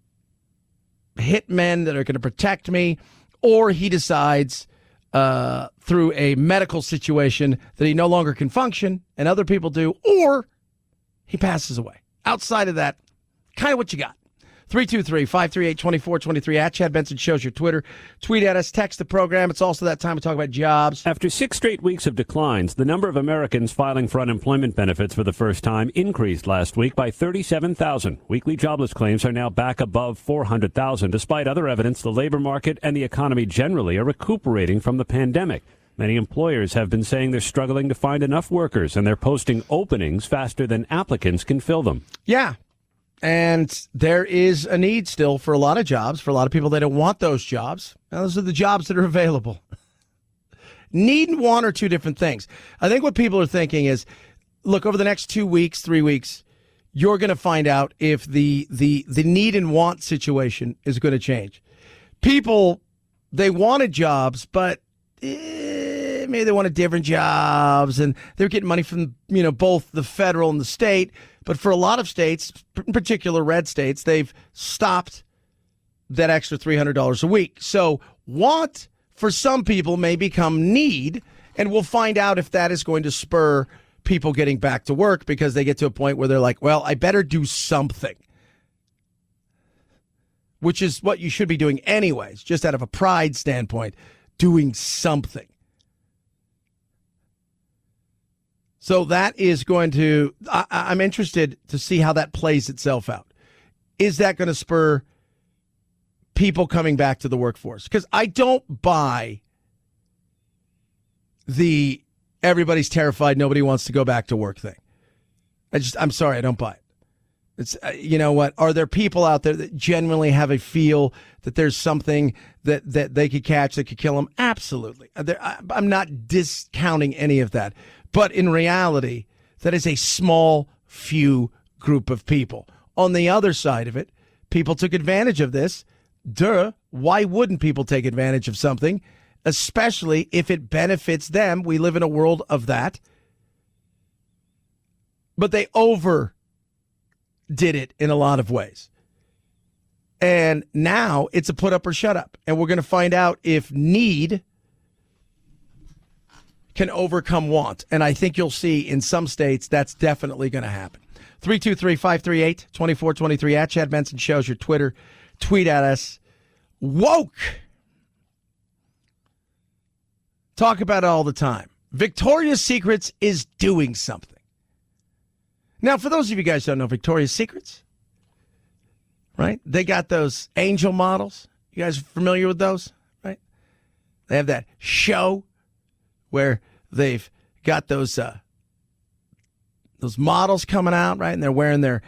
hitmen that are going to protect me, or he decides through a medical situation that he no longer can function and other people do, or he passes away. Outside of that, kind of what you got. 323-538-2423 at Chad Benson Show's your Twitter. Tweet at us, text the program. It's also that time to talk about jobs. After 6 straight weeks of declines, the number of Americans filing for unemployment benefits for the first time increased last week by 37,000. Weekly jobless claims are now back above 400,000, despite other evidence the labor market and the economy generally are recuperating from the pandemic. Many employers have been saying they're struggling to find enough workers, and they're posting openings faster than applicants can fill them. Yeah. And there is a need still for a lot of jobs, for a lot of people that don't want those jobs. Now, those are the jobs that are available. Need and want are two different things. I think what people are thinking is, look, over the next 2 weeks, 3 weeks, you're going to find out if the need and want situation is going to change. People, they wanted jobs, but maybe they wanted different jobs, and they're getting money from, both the federal and the state. But for a lot of states, in particular red states, they've stopped that extra $300 a week. So want for some people may become need, and we'll find out if that is going to spur people getting back to work because they get to a point where they're like, well, I better do something, which is what you should be doing anyways, just out of a pride standpoint, doing something. So that is going to, I'm interested to see how that plays itself out. Is that going to spur people coming back to the workforce? Because I don't buy the everybody's terrified, nobody wants to go back to work thing. I'm sorry, I don't buy it. It's, you know what? Are there people out there that genuinely have a feel that there's something that they could catch that could kill them? Absolutely. I'm not discounting any of that. But in reality, that is a small few group of people. On the other side of it, people took advantage of this. Duh. Why wouldn't people take advantage of something, especially if it benefits them? We live in a world of that. But they overdid it in a lot of ways. And now it's a put up or shut up. And we're going to find out if need can overcome want. And I think you'll see in some states that's definitely going to happen. 323-538-2423 at Chad Benson Show's your Twitter. Tweet at us. Woke. Talk about it all the time. Victoria's Secrets is doing something. Now, for those of you guys who don't know Victoria's Secrets, right? They got those angel models. You guys are familiar with those, right? They have that show where they've got those models coming out, right? And they're wearing their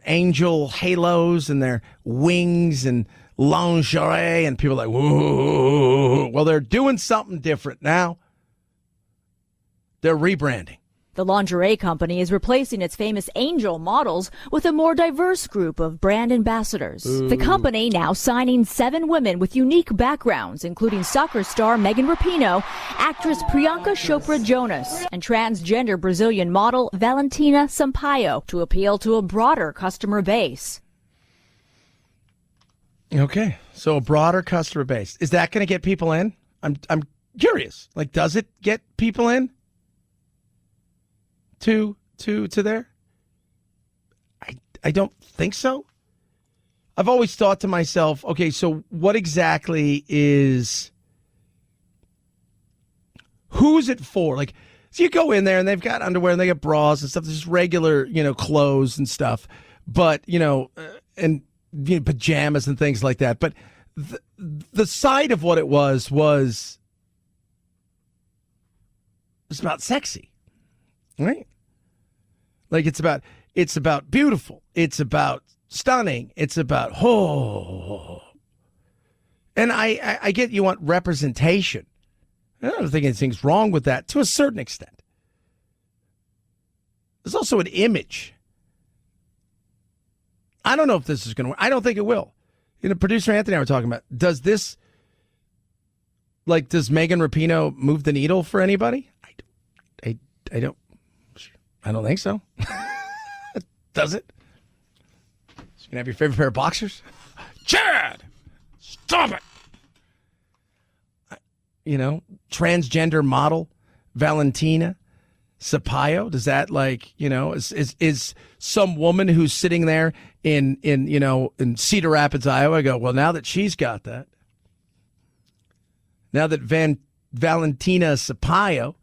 angel halos and their wings and lingerie, and people are like, whoa. Well, they're doing something different now. They're rebranding. The lingerie company is replacing its famous angel models with a more diverse group of brand ambassadors. Ooh. The company now signing 7 women with unique backgrounds, including soccer star Megan Rapinoe, actress Priyanka Chopra Jonas, and transgender Brazilian model Valentina Sampaio, to appeal to a broader customer base. Okay, so a broader customer base. Is that going to get people in? I'm curious. Like, does it get people in? To there? I don't think so. I've always thought to myself, okay, so what exactly who's it for? Like, so you go in there and they've got underwear and they got bras and stuff, just regular, clothes and stuff, but, and pajamas and things like that. But the side of what it was about sexy, right? Like it's about beautiful. It's about stunning. It's about, and I get you want representation. I don't think anything's wrong with that to a certain extent. There's also an image. I don't know if this is going to work. I don't think it will. Producer Anthony and I were talking about, does Megan Rapinoe move the needle for anybody? I don't think so. Does it? You can have your favorite pair of boxers? Chad! Stop it! Transgender model Valentina Sampaio. Does that is some woman who's sitting there in Cedar Rapids, Iowa, go, well, now that she's got that, now that Valentina Sampaio,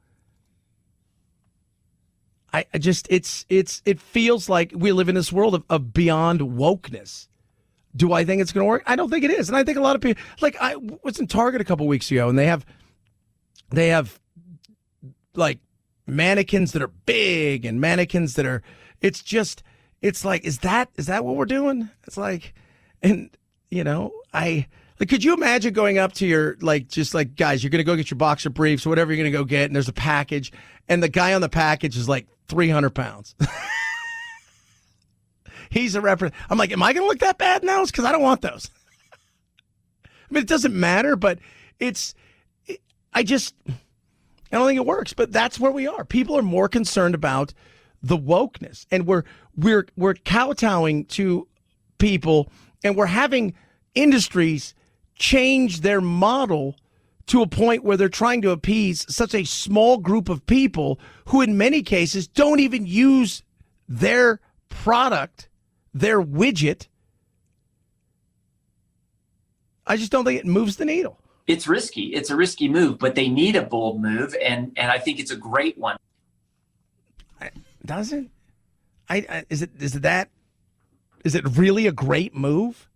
it feels like we live in this world of beyond wokeness. Do I think it's going to work? I don't think it is. And I think a lot of people, like I was in Target a couple weeks ago and they have like mannequins that are big and mannequins that are, it's like, is that what we're doing? It's like, and could you imagine going up to your, guys, you're going to go get your boxer briefs or whatever you're going to go get, and there's a package, and the guy on the package is like 300 pounds. He's a representative. I'm like, am I going to look that bad now? It's because I don't want those. I mean, it doesn't matter, but I don't think it works, but that's where we are. People are more concerned about the wokeness, and we're kowtowing to people, and we're having industries change their model to a point where they're trying to appease such a small group of people who in many cases don't even use their product, their widget. I just don't think it moves the needle. It's risky. It's a risky move, but they need a bold move, and I think it's a great one. Does it? Is it really a great move?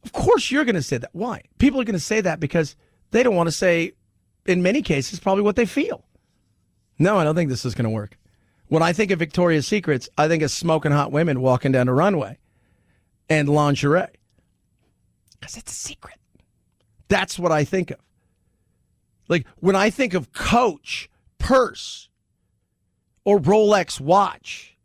Of course you're going to say that. Why? People are going to say that because they don't want to say, in many cases, probably what they feel. No, I don't think this is going to work. When I think of Victoria's Secrets, I think of smoking hot women walking down a runway and lingerie. Because it's a secret. That's what I think of. Like, when I think of Coach purse or Rolex watch,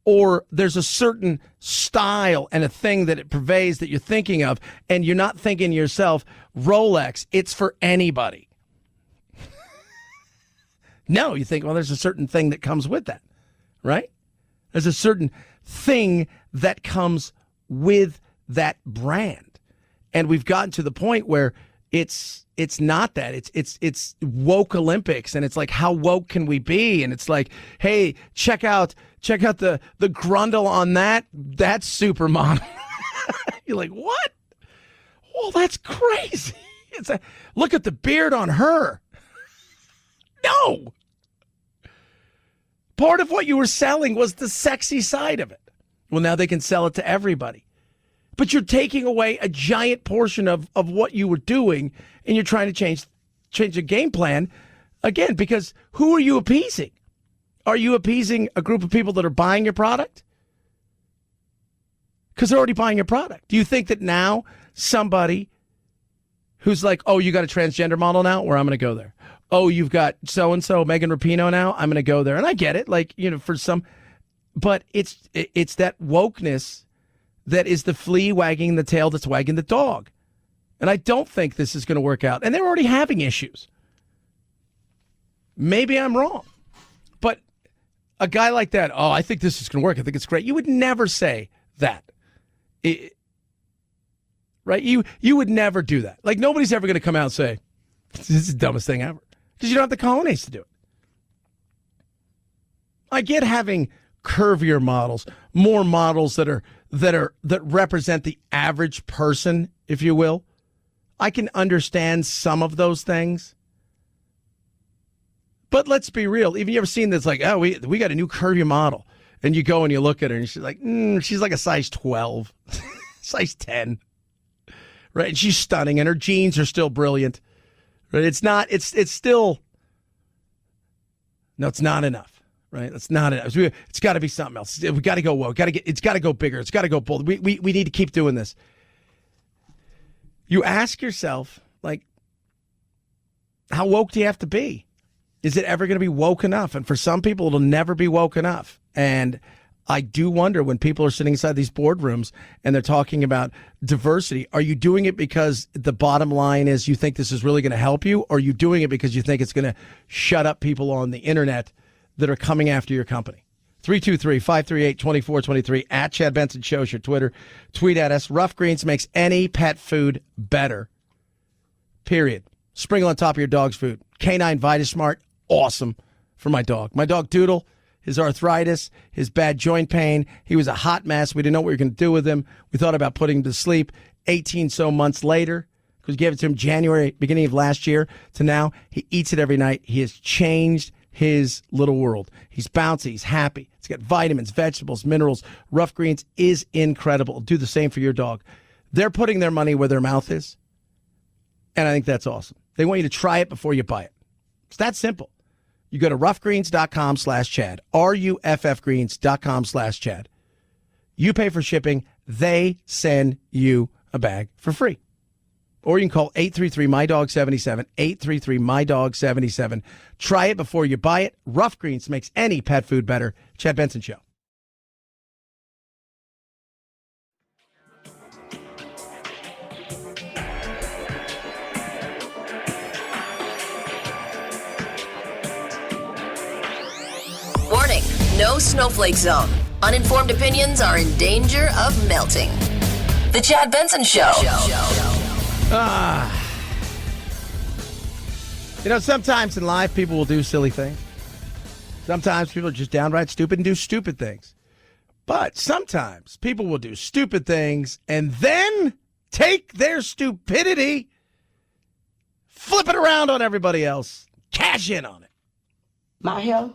or there's a certain style and a thing that it pervades that you're thinking of, and you're not thinking to yourself, Rolex, it's for anybody. No, you think, well, there's a certain thing that comes with that, right? There's a certain thing that comes with that brand. And we've gotten to the point where it's not that. It's woke Olympics, and it's like, how woke can we be? And it's like, hey, check out the grundle on that supermodel. You're like, what? Oh, that's crazy. Look at the beard on her. No. Part of what you were selling was the sexy side of it. Well, now they can sell it to everybody. But you're taking away a giant portion of what you were doing, and you're trying to change the game plan again, because who are you appeasing? Are you appeasing a group of people that are buying your product? Because they're already buying your product. Do you think that now somebody who's like, oh, you got a transgender model now? Where I'm going to go there. Oh, you've got so-and-so, Megan Rapinoe now? I'm going to go there. And I get it, like, you know, for some, but it's that wokeness that is the flea wagging the tail that's wagging the dog. And I don't think this is going to work out. And they're already having issues. Maybe I'm wrong. But a guy like that, oh, I think this is going to work. I think it's great. You would never say that. Right? You would never do that. Like, nobody's ever going to come out and say, this is the dumbest thing ever. Because you don't have the colonnades to do it. I get having curvier models, more models that represent the average person, if you will. I can understand some of those things. But let's be real. Even you ever seen this, like, oh, we got a new curvy model. And you go and you look at her and she's like, she's like a size 12, size 10. Right? And she's stunning and her jeans are still brilliant. Right? It's still, no, it's not enough. Right? It's not enough. It's got to be something else. We got to go woke. It's got to go bigger. It's got to go bold. We need to keep doing this. You ask yourself, like, how woke do you have to be? Is it ever going to be woke enough? And for some people, it'll never be woke enough. And I do wonder, when people are sitting inside these boardrooms and they're talking about diversity, are you doing it because the bottom line is you think this is really going to help you? Or are you doing it because you think it's going to shut up people on the internet that are coming after your company? 323-538-2423 at Chad Benson Show is your Twitter. Tweet at us. Rough Greens makes any pet food better. Period. Sprinkle on top of your dog's food. Canine VitaSmart, awesome for my dog. My dog Doodle, his arthritis, his bad joint pain. He was a hot mess. We didn't know what we were going to do with him. We thought about putting him to sleep 18 so months later, because we gave it to him January, beginning of last year, to now. He eats it every night. He has changed his little world. He's bouncy. He's happy. It's got vitamins, vegetables, minerals. Rough Greens is incredible. Do the same for your dog. They're putting their money where their mouth is, and I think that's awesome. They want you to try it before you buy it. It's that simple. You go to roughgreens.com/Chad, ruffgreens.com/Chad. You pay for shipping. They send you a bag for free. Or you can call 833-MY-DOG-77, 833-MY-DOG-77. Try it before you buy it. Rough Greens makes any pet food better. Chad Benson Show. Warning, no snowflake zone. Uninformed opinions are in danger of melting. The Chad Benson Show. You know, sometimes in life people will do silly things. Sometimes people are just downright stupid and do stupid things. But sometimes people will do stupid things and then take their stupidity, flip it around on everybody else, cash in on it. My hair,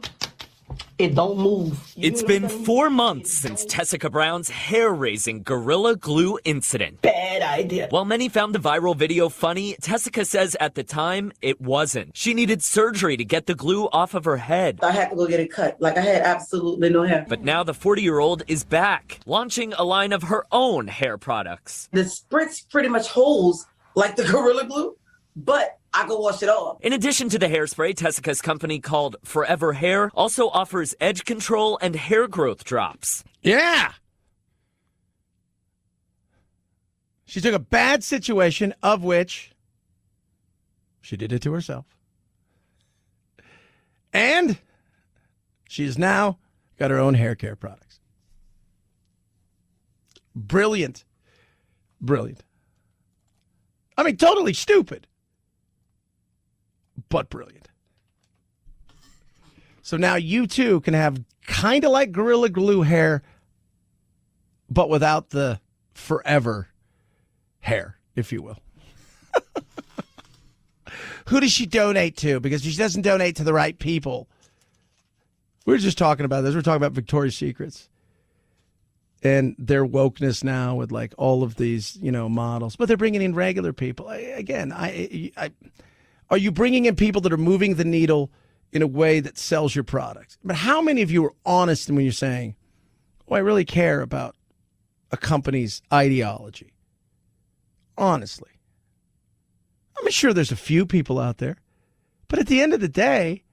it don't move. It's been 4 months since Tessica Brown's hair-raising Gorilla Glue incident. Bad idea. While many found the viral video funny, Tessica says at the time it wasn't. She needed surgery to get the glue off of her head. I had to go get it cut. Like, I had absolutely no hair. But now the 40-year-old is back, launching a line of her own hair products. The spritz pretty much holds like the Gorilla Glue, but I can wash it off. In addition to the hairspray, Tessica's company called Forever Hair also offers edge control and hair growth drops. Yeah. She took a bad situation of which she did it to herself. And she's now got her own hair care products. Brilliant. Brilliant. I mean, totally stupid, but brilliant. So now you too can have kind of like Gorilla Glue hair, but without the forever hair, if you will. Who does she donate to? Because she doesn't donate to the right people. We were just talking about this. We're talking about Victoria's Secrets and their wokeness now with like all of these, you know, models, but they're bringing in regular people. Are you bringing in people that are moving the needle in a way that sells your product? But how many of you are honest when you're saying, oh, I really care about a company's ideology? Honestly. I'm sure there's a few people out there. But at the end of the day,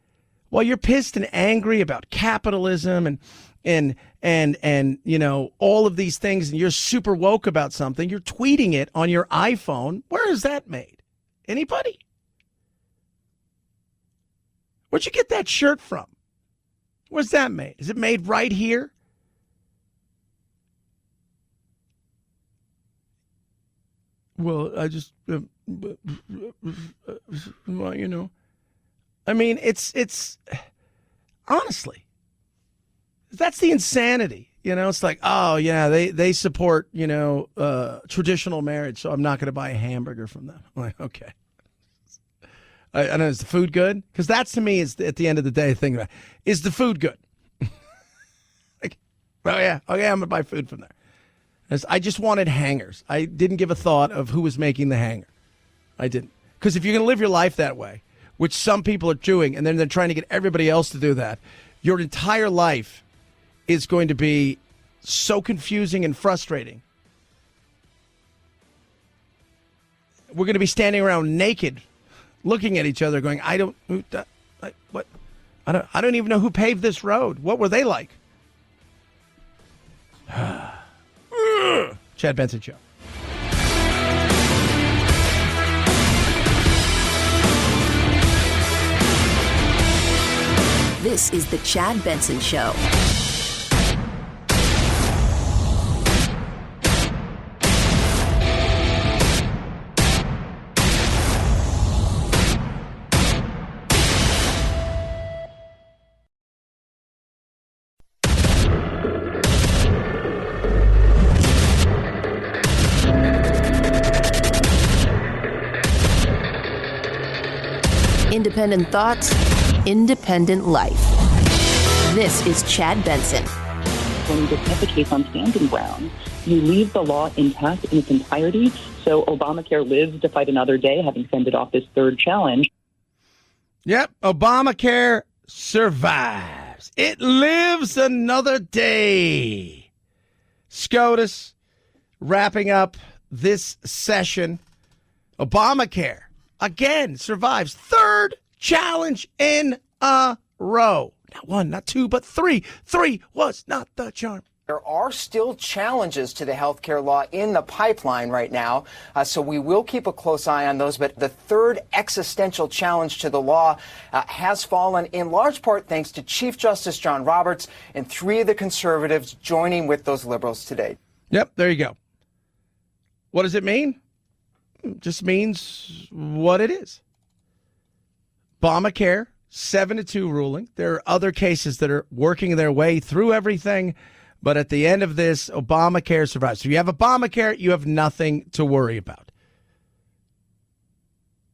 while you're pissed and angry about capitalism and you know, all of these things, and you're super woke about something, you're tweeting it on your iPhone. Where is that made? Anybody? Where'd you get that shirt from? Where's that made? Is it made right here? Well, I just, well, you know, I mean, it's honestly, that's the insanity. You know, it's like, oh, yeah, they support, you know, traditional marriage, so I'm not going to buy a hamburger from them. I'm like, okay. I don't know, is the food good? Because that's, to me, is at the end of the day, thing about, is the food good? Like, oh, yeah, okay, I'm going to buy food from there. I just wanted hangers. I didn't give a thought of who was making the hanger. I didn't. Because if you're going to live your life that way, which some people are doing, and then they're trying to get everybody else to do that, your entire life is going to be so confusing and frustrating. We're going to be standing around naked, looking at each other, going, I don't even know who paved this road. What were they like? Chad Benson Show. This is the Chad Benson Show. Independent thoughts, independent life. This is Chad Benson. When you dismiss a case on standing ground, you leave the law intact in its entirety. So Obamacare lives to fight another day, having fended off this third challenge. Yep, Obamacare survives. It lives another day. SCOTUS wrapping up this session. Obamacare, again, survives. Third challenge in a row. Not one, not two, but three. Three was not the charm. There are still challenges to the health care law in the pipeline right now, so we will keep a close eye on those. But the third existential challenge to the law has fallen in large part thanks to Chief Justice John Roberts and three of the conservatives joining with those liberals today. Yep, there you go. What does it mean? just means what it is. Obamacare, 7-2 ruling. There are other cases that are working their way through everything, but at the end of this, Obamacare survives. So you have Obamacare, you have nothing to worry about.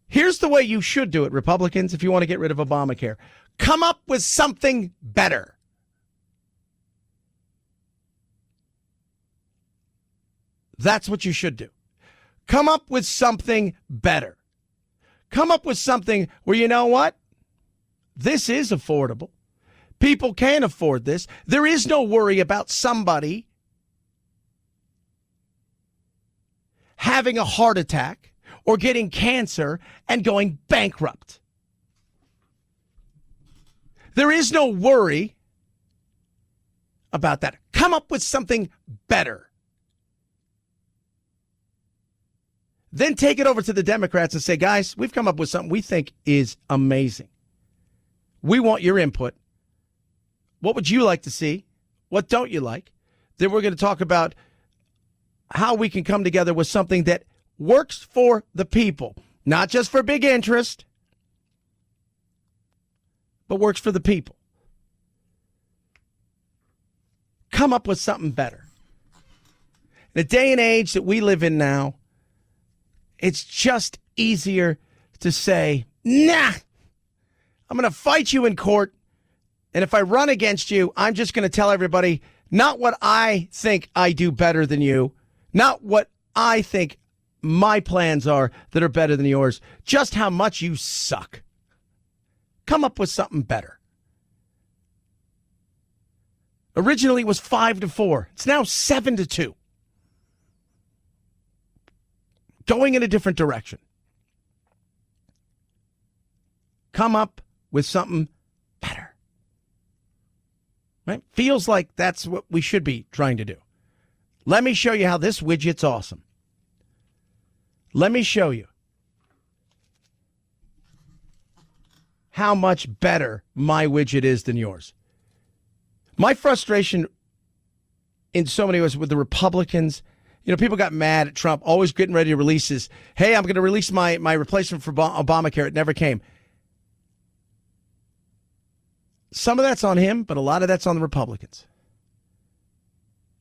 Here's the way you should do it, Republicans, if you want to get rid of Obamacare. Come up with something better. That's what you should do. Come up with something better. Come up with something where, you know what? This is affordable. People can afford this. There is no worry about somebody having a heart attack or getting cancer and going bankrupt. There is no worry about that. Come up with something better. Then take it over to the Democrats and say, guys, we've come up with something we think is amazing. We want your input. What would you like to see? What don't you like? Then we're going to talk about how we can come together with something that works for the people, not just for big interest, but works for the people. Come up with something better. In the day and age that we live in now, it's just easier to say, nah, I'm going to fight you in court. And if I run against you, I'm just going to tell everybody not what I think I do better than you, not what I think my plans are that are better than yours, just how much you suck. Come up with something better. Originally it was 5-4. It's now 7-2. Going in a different direction. Come up with something better. Right? Feels like that's what we should be trying to do. Let me show you how this widget's awesome. Let me show you how much better my widget is than yours. My frustration in so many ways with the Republicans, you know, people got mad at Trump, always getting ready to release his, hey, I'm going to release my replacement for Obamacare. It never came. Some of that's on him, but a lot of that's on the Republicans.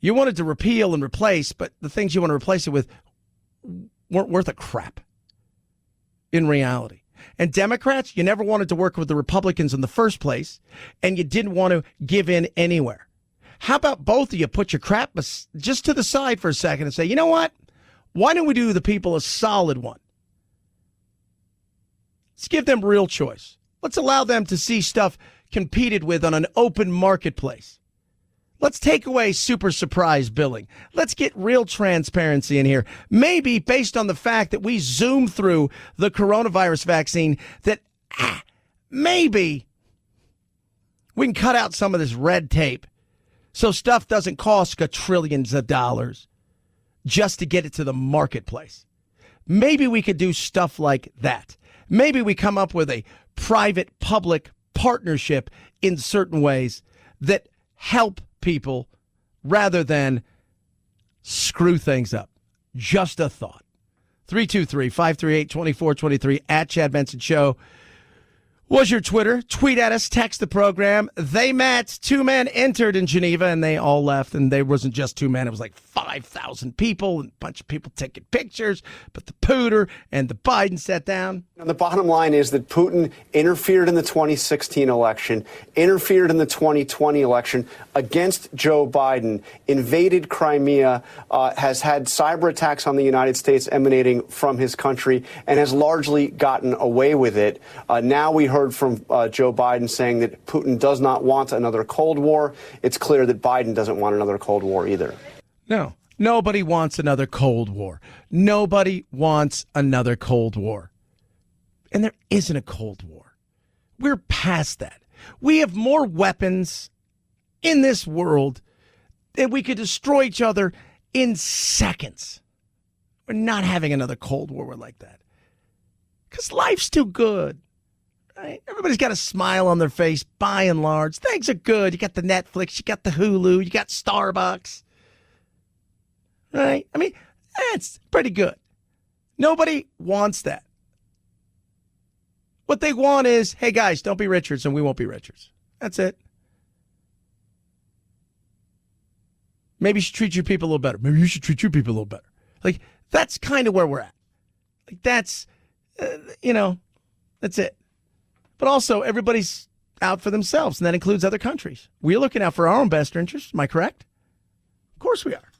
You wanted to repeal and replace, but the things you want to replace it with weren't worth a crap in reality. And Democrats, you never wanted to work with the Republicans in the first place, and you didn't want to give in anywhere. How about both of you put your crap just to the side for a second and say, you know what? Why don't we do the people a solid one? Let's give them real choice. Let's allow them to see stuff competed with on an open marketplace. Let's take away super surprise billing. Let's get real transparency in here. Maybe based on the fact that we zoom through the coronavirus vaccine, that maybe we can cut out some of this red tape so stuff doesn't cost trillions of dollars just to get it to the marketplace. Maybe we could do stuff like that. Maybe we come up with a private-public partnership in certain ways that help people rather than screw things up. Just a thought. 323-538-2423 at Chad Benson Show was your Twitter. Tweet at us, text the program. They met. 2 men entered in Geneva and they all left. And there wasn't just 2 men. It was like 5,000 people and a bunch of people taking pictures. But the Putin and the Biden sat down. And the bottom line is that Putin interfered in the 2016 election, interfered in the 2020 election against Joe Biden, invaded Crimea, has had cyber attacks on the United States emanating from his country, and has largely gotten away with it. Now we heard from Joe Biden saying that Putin does not want another Cold War. It's clear that Biden doesn't want another Cold War either. No, nobody wants another Cold War. Nobody wants another Cold War. And there isn't a Cold War. We're past that. We have more weapons in this world that we could destroy each other in seconds. We're not having another Cold War like that. Because life's too good. Right? Everybody's got a smile on their face, by and large. Things are good. You got the Netflix, you got the Hulu, you got Starbucks. Right? I mean, that's pretty good. Nobody wants that. What they want is, hey, guys, don't be Richards and we won't be Richards. That's it. Maybe you should treat your people a little better. Maybe you should treat your people a little better. Like, that's kind of where we're at. Like, that's, that's it. But also, everybody's out for themselves, and that includes other countries. We're looking out for our own best interests. Am I correct? Of course we are.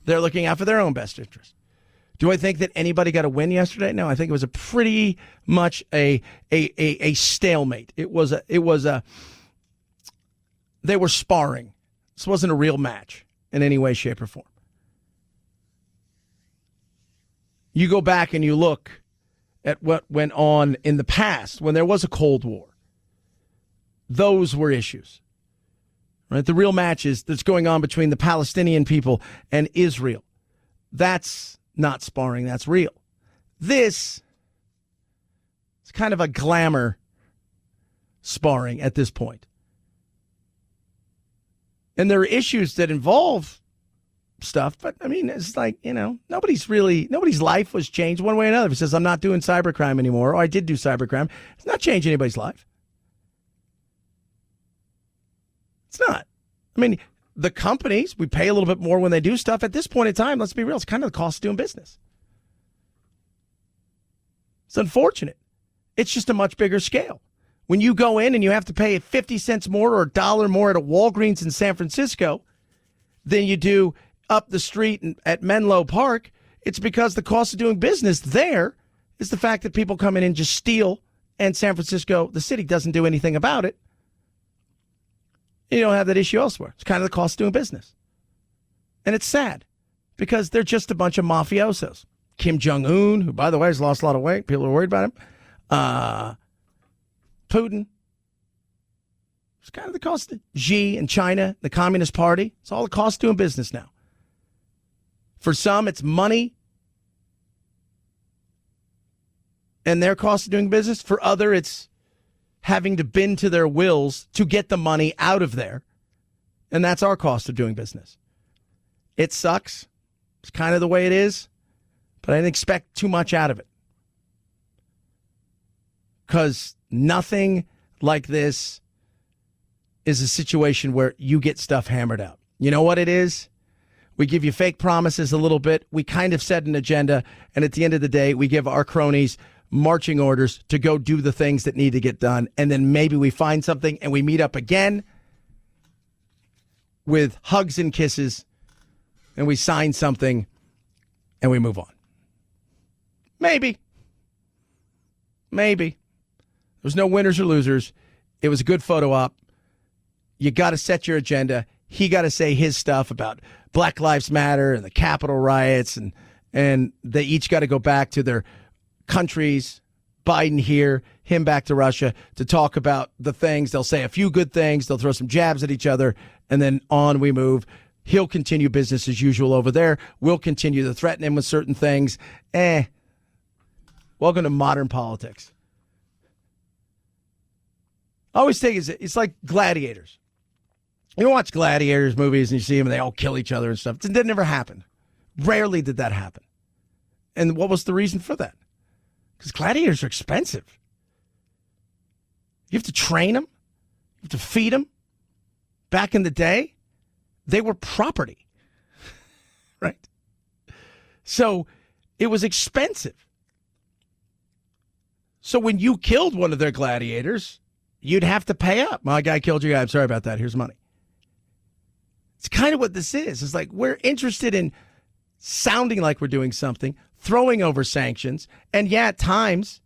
They're looking out for their own best interests. Do I think that anybody got a win yesterday? No, I think it was a pretty much a stalemate. They were sparring. This wasn't a real match in any way, shape, or form. You go back and you look at what went on in the past when there was a Cold War. Those were issues. Right? The real matches that's going on between the Palestinian people and Israel. That's not sparring, that's real. This is kind of a glamour sparring at this point. And there are issues that involve stuff, but I mean, it's like, nobody's life was changed one way or another. If he says, I'm not doing cybercrime anymore, or I did do cybercrime, it's not changing anybody's life. It's not. I mean, the companies, we pay a little bit more when they do stuff. At this point in time, let's be real, it's kind of the cost of doing business. It's unfortunate. It's just a much bigger scale. When you go in and you have to pay 50 cents more or $1 more at a Walgreens in San Francisco than you do up the street at Menlo Park, it's because the cost of doing business there is the fact that people come in and just steal, and San Francisco, the city, doesn't do anything about it. You don't have that issue elsewhere. It's kind of the cost of doing business. And it's sad because they're just a bunch of mafiosos. Kim Jong-un, who, by the way, has lost a lot of weight. People are worried about him. Putin. It's kind of the cost of Xi in China, the Communist Party. It's all the cost of doing business now. For some, it's money and their cost of doing business. For other, it's having to bend to their wills to get the money out of there. And that's our cost of doing business. It sucks. It's kind of the way it is. But I didn't expect too much out of it. Because nothing like this is a situation where you get stuff hammered out. You know what it is? We give you fake promises a little bit. We kind of set an agenda. And at the end of the day, we give our cronies marching orders to go do the things that need to get done. And then maybe we find something and we meet up again with hugs and kisses and we sign something and we move on. Maybe. There's no winners or losers. It was a good photo op. You got to set your agenda. He got to say his stuff about Black Lives Matter and the Capitol riots, and they each got to go back to their countries. Biden here, him back to Russia to talk about the things. They'll say a few good things. They'll throw some jabs at each other, and then on we move. He'll continue business as usual over there. We'll continue to threaten him with certain things. Welcome to modern politics. I always think it's like gladiators. You watch gladiators movies and you see them and they all kill each other and stuff. That never happened. Rarely did that happen. And what was the reason for that? Because gladiators are expensive. You have to train them. You have to feed them. Back in the day, they were property. Right? So it was expensive. So when you killed one of their gladiators, you'd have to pay up. My guy killed your guy. I'm sorry about that. Here's money. It's kind of what this is. It's like we're interested in sounding like we're doing something, throwing over sanctions, and yeah, at times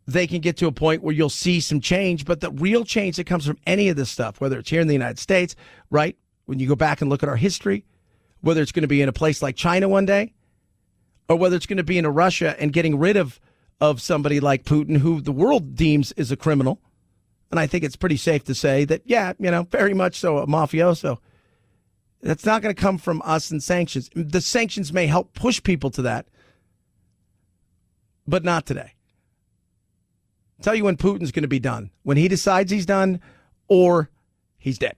they can get to a point where you'll see some change, but the real change that comes from any of this stuff, whether it's here in the United States, right, when you go back and look at our history, whether it's going to be in a place like China one day, or whether it's going to be in a Russia and getting rid of somebody like Putin, who the world deems is a criminal. And I think it's pretty safe to say that, yeah, very much so a mafioso. That's not going to come from us and sanctions. The sanctions may help push people to that, but not today. I'll tell you when Putin's going to be done. When he decides he's done or he's dead.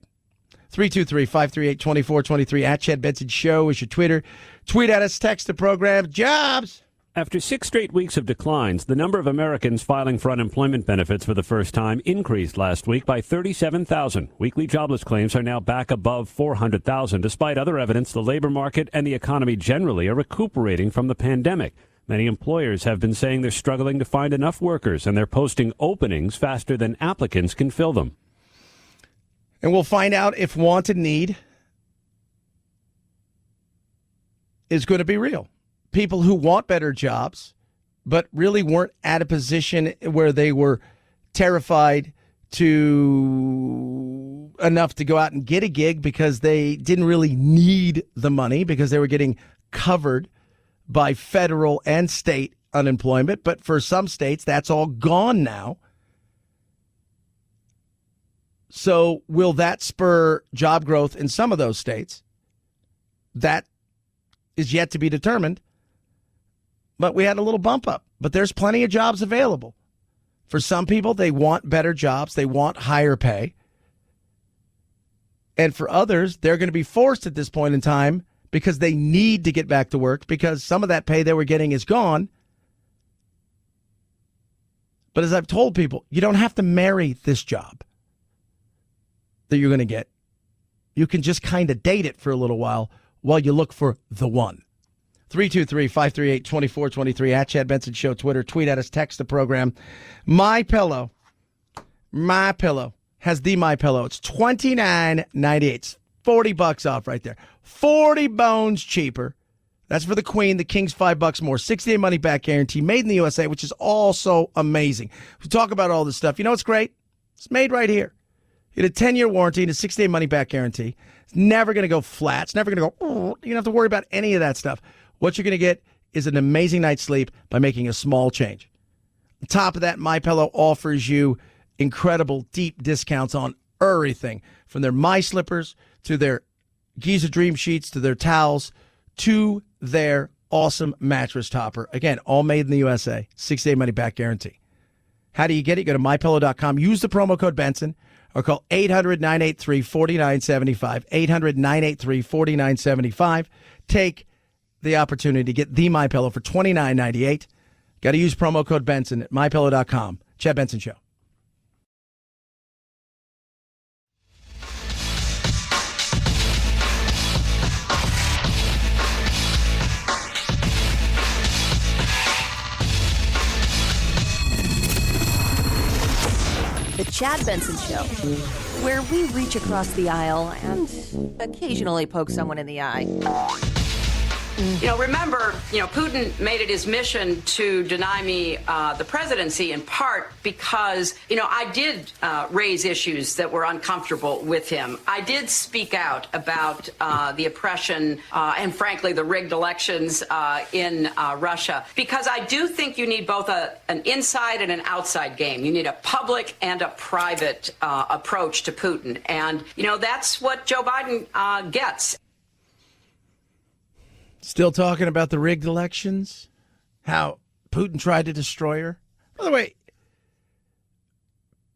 323-538-2423 at Chad Benson Show is your Twitter. Tweet at us, text the program. Jobs. After 6 straight weeks of declines, the number of Americans filing for unemployment benefits for the first time increased last week by 37,000. Weekly jobless claims are now back above 400,000, despite other evidence the labor market and the economy generally are recuperating from the pandemic. Many employers have been saying they're struggling to find enough workers, and they're posting openings faster than applicants can fill them. And we'll find out if wanted need is going to be real. People who want better jobs, but really weren't at a position where they were terrified to enough to go out and get a gig because they didn't really need the money because they were getting covered by federal and state unemployment. But for some states, that's all gone now. So will that spur job growth in some of those states? That is yet to be determined. But we had a little bump up. But there's plenty of jobs available. For some people, they want better jobs. They want higher pay. And for others, they're going to be forced at this point in time because they need to get back to work because some of that pay they were getting is gone. But as I've told people, you don't have to marry this job that you're going to get. You can just kind of date it for a little while you look for the one. 323-538-2423 at Chad Benson Show, Twitter. Tweet at us, text the program. My Pillow has the My Pillow. It's $29.98. It's $40 off right there. 40 bones cheaper. That's for the queen. The king's $5 more. 60-day money back guarantee. Made in the USA, which is also amazing. We talk about all this stuff. You know what's great? It's made right here. You get a 10-year warranty and a 60-day money back guarantee. It's never going to go flat. It's never going to go, you don't have to worry about any of that stuff. What you're going to get is an amazing night's sleep by making a small change. On top of that, MyPillow offers you incredible deep discounts on everything, from their My Slippers to their Giza Dream Sheets to their towels to their awesome mattress topper. Again, all made in the USA. 6-day money back guarantee. How do you get it? Go to MyPillow.com. Use the promo code Benson or call 800-983-4975. 800-983-4975. Take the opportunity to get the MyPillow for $29.98. Got to use promo code Benson at MyPillow.com. Chad Benson Show. The Chad Benson Show, where we reach across the aisle and occasionally poke someone in the eye. Remember, Putin made it his mission to deny me the presidency in part because, I did raise issues that were uncomfortable with him. I did speak out about the oppression and, frankly, the rigged elections in Russia, because I do think you need both an inside and an outside game. You need a public and a private approach to Putin. And, that's what Joe Biden gets. Still talking about the rigged elections, how Putin tried to destroy her. By the way,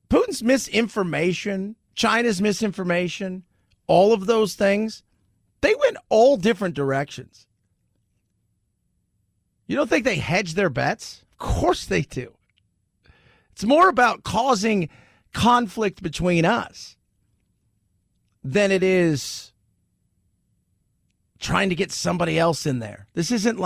Putin's misinformation, China's misinformation, all of those things, they went all different directions. You don't think they hedge their bets? Of course they do. It's more about causing conflict between us than it is trying to get somebody else in there. This isn't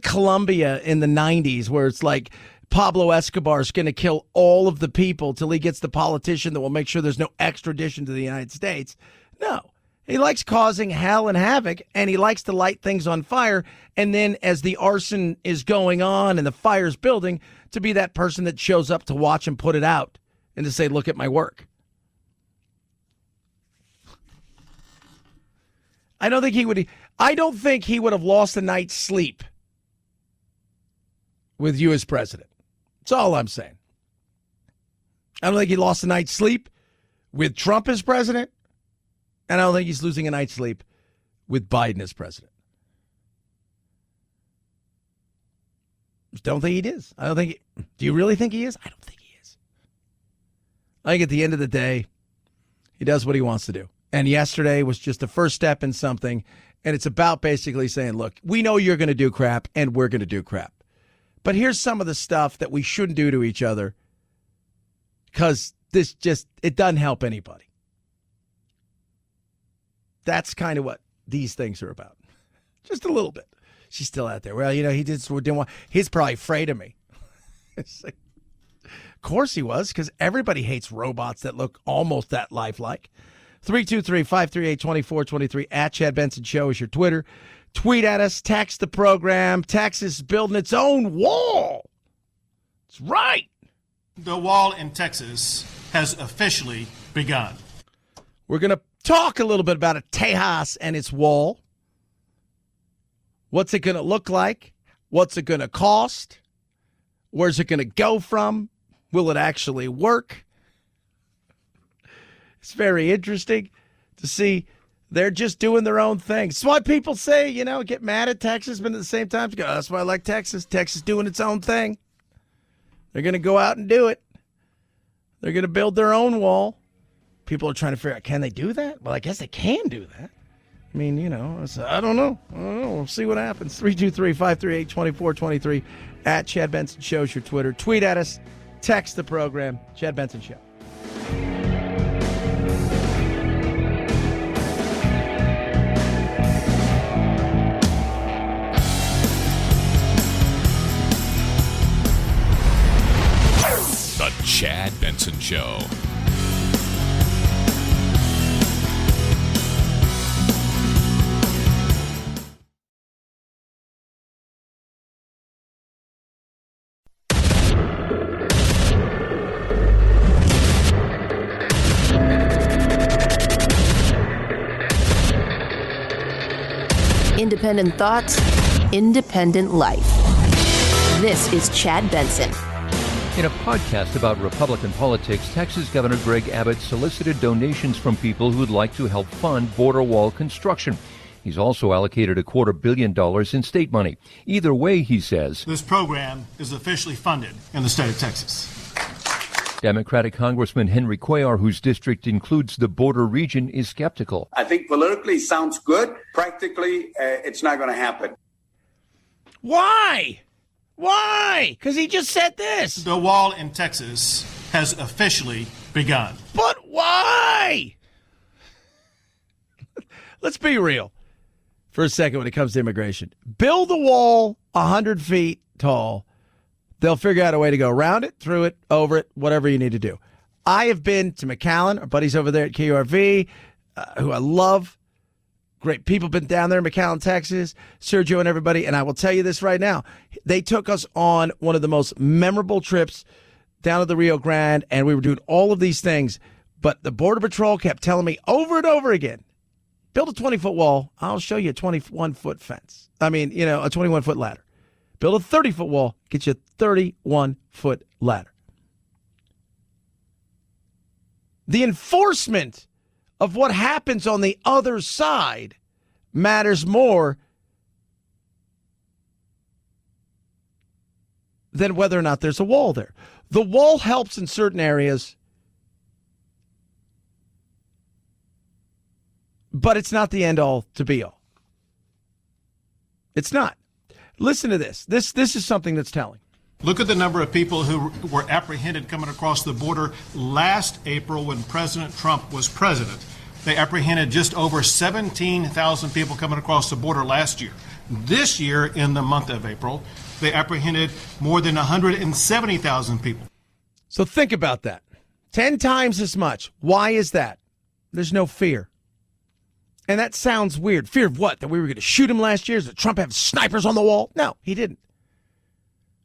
Colombia in the 90s where it's like Pablo Escobar's going to kill all of the people till he gets the politician that will make sure there's no extradition to the United States. No. He likes causing hell and havoc, and he likes to light things on fire, and then as the arson is going on and the fire's building, to be that person that shows up to watch him put it out and to say, look at my work. I don't think he would have lost a night's sleep with you as president. That's all I'm saying. I don't think he lost a night's sleep with Trump as president, and I don't think he's losing a night's sleep with Biden as president. Just don't think he is. Do you really think he is? I don't think he is. I think at the end of the day, he does what he wants to do. And yesterday was just the first step in something. And it's about basically saying, look, we know you're going to do crap and we're going to do crap. But here's some of the stuff that we shouldn't do to each other because it doesn't help anybody. That's kind of what these things are about. Just a little bit. She's still out there. Well, he's probably afraid of me. It's like, of course he was, because everybody hates robots that look almost that lifelike. 323-538-2423 at Chad Benson Show is your Twitter. Tweet at us, text the program. Texas is building its own wall. That's right. The wall in Texas has officially begun. We're going to talk a little bit about Tejas and its wall. What's it going to look like? What's it going to cost? Where's it going to go from? Will it actually work? It's very interesting to see they're just doing their own thing. That's why people say, get mad at Texas, but at the same time, go, that's why I like Texas. Texas doing its own thing. They're going to go out and do it. They're going to build their own wall. People are trying to figure out, can they do that? Well, I guess they can do that. I mean, I don't know. We'll see what happens. 323-538-2423 at Chad Benson Show's your Twitter. Tweet at us. Text the program. Chad Benson Show. The Chad Benson Show. Independent thoughts, independent life. This is Chad Benson. In a podcast about Republican politics, Texas Governor Greg Abbott solicited donations from people who'd like to help fund border wall construction. He's also allocated $250 million in state money. Either way, he says, this program is officially funded in the state of Texas. Democratic Congressman Henry Cuellar, whose district includes the border region, is skeptical. I think politically it sounds good. Practically, it's not going to happen. Why? Why? Because he just said this. The wall in Texas has officially begun. But why? Let's be real for a second when it comes to immigration. Build the wall 100 feet tall. They'll figure out a way to go around it, through it, over it, whatever you need to do. I have been to McAllen, our buddies over there at KURV, who I love. Great people been down there in McAllen, Texas, Sergio and everybody. And I will tell you this right now. They took us on one of the most memorable trips down to the Rio Grande, and we were doing all of these things. But the Border Patrol kept telling me over and over again, build a 20-foot wall. I'll show you a 21-foot fence. A 21-foot ladder. Build a 30-foot wall, get you a 31-foot ladder. The enforcement of what happens on the other side matters more than whether or not there's a wall there. The wall helps in certain areas, but it's not the end-all to be-all. It's not. Listen to this. This is something that's telling. Look at the number of people who were apprehended coming across the border last April when President Trump was president. They apprehended just over 17,000 people coming across the border last year. This year, in the month of April, they apprehended more than 170,000 people. So think about that. 10 times as much. Why is that? There's no fear. And that sounds weird. Fear of what? That we were going to shoot him last year? Did Trump have snipers on the wall? No, he didn't.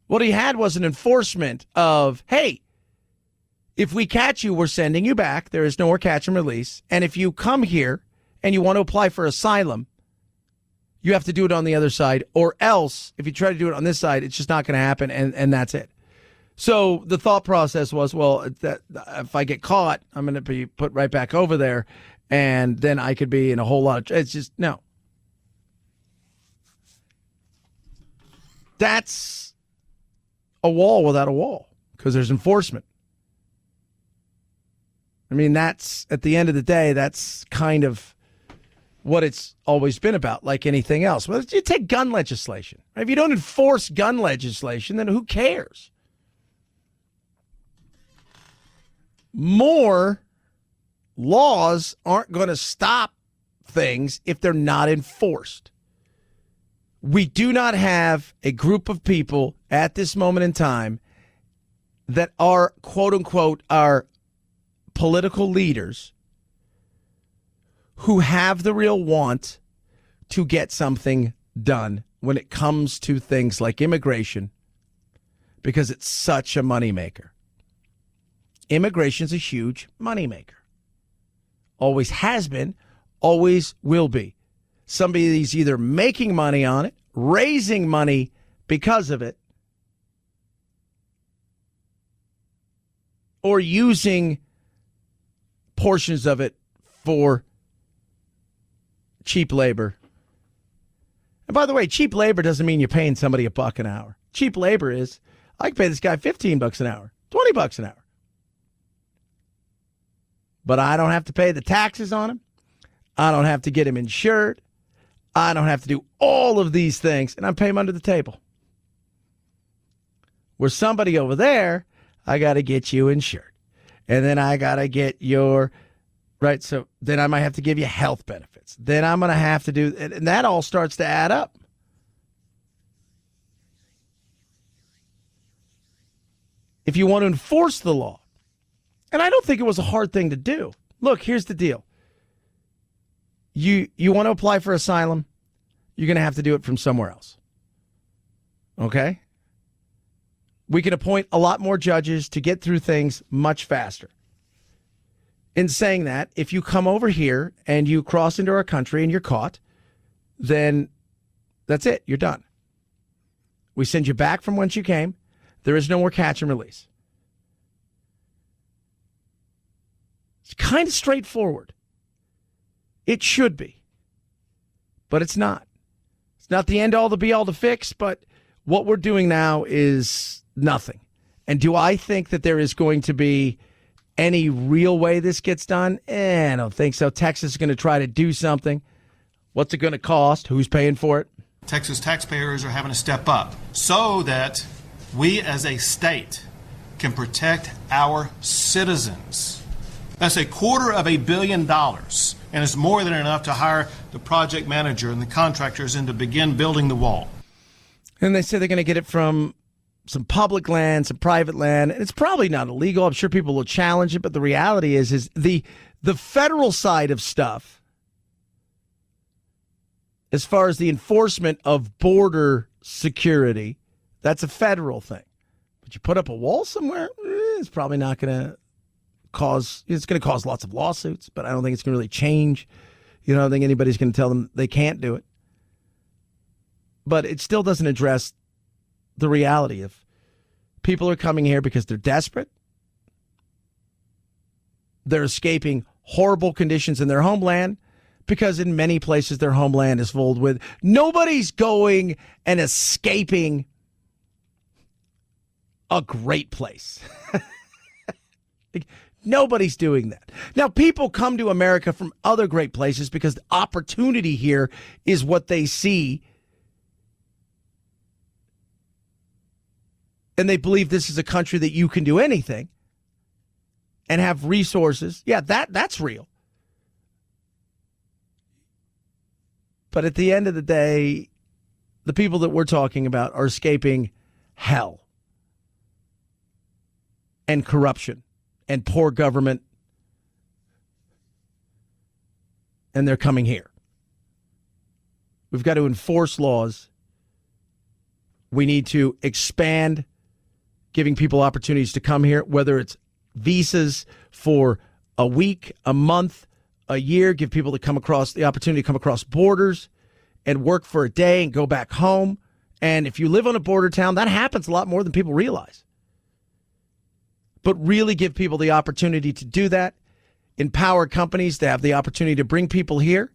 What he had was an enforcement of, hey, if we catch you, we're sending you back. There is no more catch and release. And if you come here and you want to apply for asylum, you have to do it on the other side. Or else, if you try to do it on this side, it's just not going to happen, and that's it. So the thought process was, well, that if I get caught, I'm going to be put right back over there. And then I could be in a whole lot of... It's just, no. That's a wall without a wall, because there's enforcement. I mean, that's, at the end of the day, that's kind of what it's always been about, like anything else. Well, you take gun legislation. If you don't enforce gun legislation, then who cares? More laws aren't going to stop things if they're not enforced. We do not have a group of people at this moment in time that are, quote unquote, our political leaders who have the real want to get something done when it comes to things like immigration, because it's such a moneymaker. Immigration's a huge moneymaker. Always has been, always will be. Somebody's either making money on it, raising money because of it, or using portions of it for cheap labor. And by the way, cheap labor doesn't mean you're paying somebody $1 an hour. Cheap labor is, I can pay this guy $15 an hour, $20 an hour. But I don't have to pay the taxes on him. I don't have to get him insured. I don't have to do all of these things, and I'm paying him under the table. Where somebody over there, I got to get you insured. And then I got to get your, right, so then I might have to give you health benefits. Then I'm going to have to do, and that all starts to add up. If you want to enforce the law, and I don't think it was a hard thing to do. Look, here's the deal. You want to apply for asylum, you're going to have to do it from somewhere else. Okay? We can appoint a lot more judges to get through things much faster. In saying that, if you come over here and you cross into our country and you're caught, then that's it. You're done. We send you back from whence you came. There is no more catch and release. It's kind of straightforward. It should be. But it's not. It's not the end all, the be all, the fix, but what we're doing now is nothing. And do I think that there is going to be any real way this gets done? I don't think so. Texas is going to try to do something. What's it going to cost? Who's paying for it? Texas taxpayers are having to step up so that we as a state can protect our citizens. That's $250 million, and it's more than enough to hire the project manager and the contractors and to begin building the wall. And they say they're going to get it from some public land, some private land, and it's probably not illegal. I'm sure people will challenge it, but the reality is the federal side of stuff, as far as the enforcement of border security, that's a federal thing. But you put up a wall somewhere, it's probably not going to cause, it's going to cause lots of lawsuits, but I don't think it's going to really change. I don't think anybody's going to tell them they can't do it. But it still doesn't address the reality of people are coming here because they're desperate. They're escaping horrible conditions in their homeland because in many places their homeland is filled with. Nobody's going and escaping a great place. Nobody's doing that. Now, people come to America from other great places because the opportunity here is what they see. And they believe this is a country that you can do anything and have resources. Yeah, that's real. But at the end of the day, the people that we're talking about are escaping hell and corruption and poor government, and they're coming here. We've got to enforce laws. We need to expand giving people opportunities to come here, whether it's visas for a week, a month, a year, give people to come across the opportunity to come across borders and work for a day and go back home. And if you live on a border town, that happens a lot more than people realize. But really give people the opportunity to do that. Empower companies to have the opportunity to bring people here,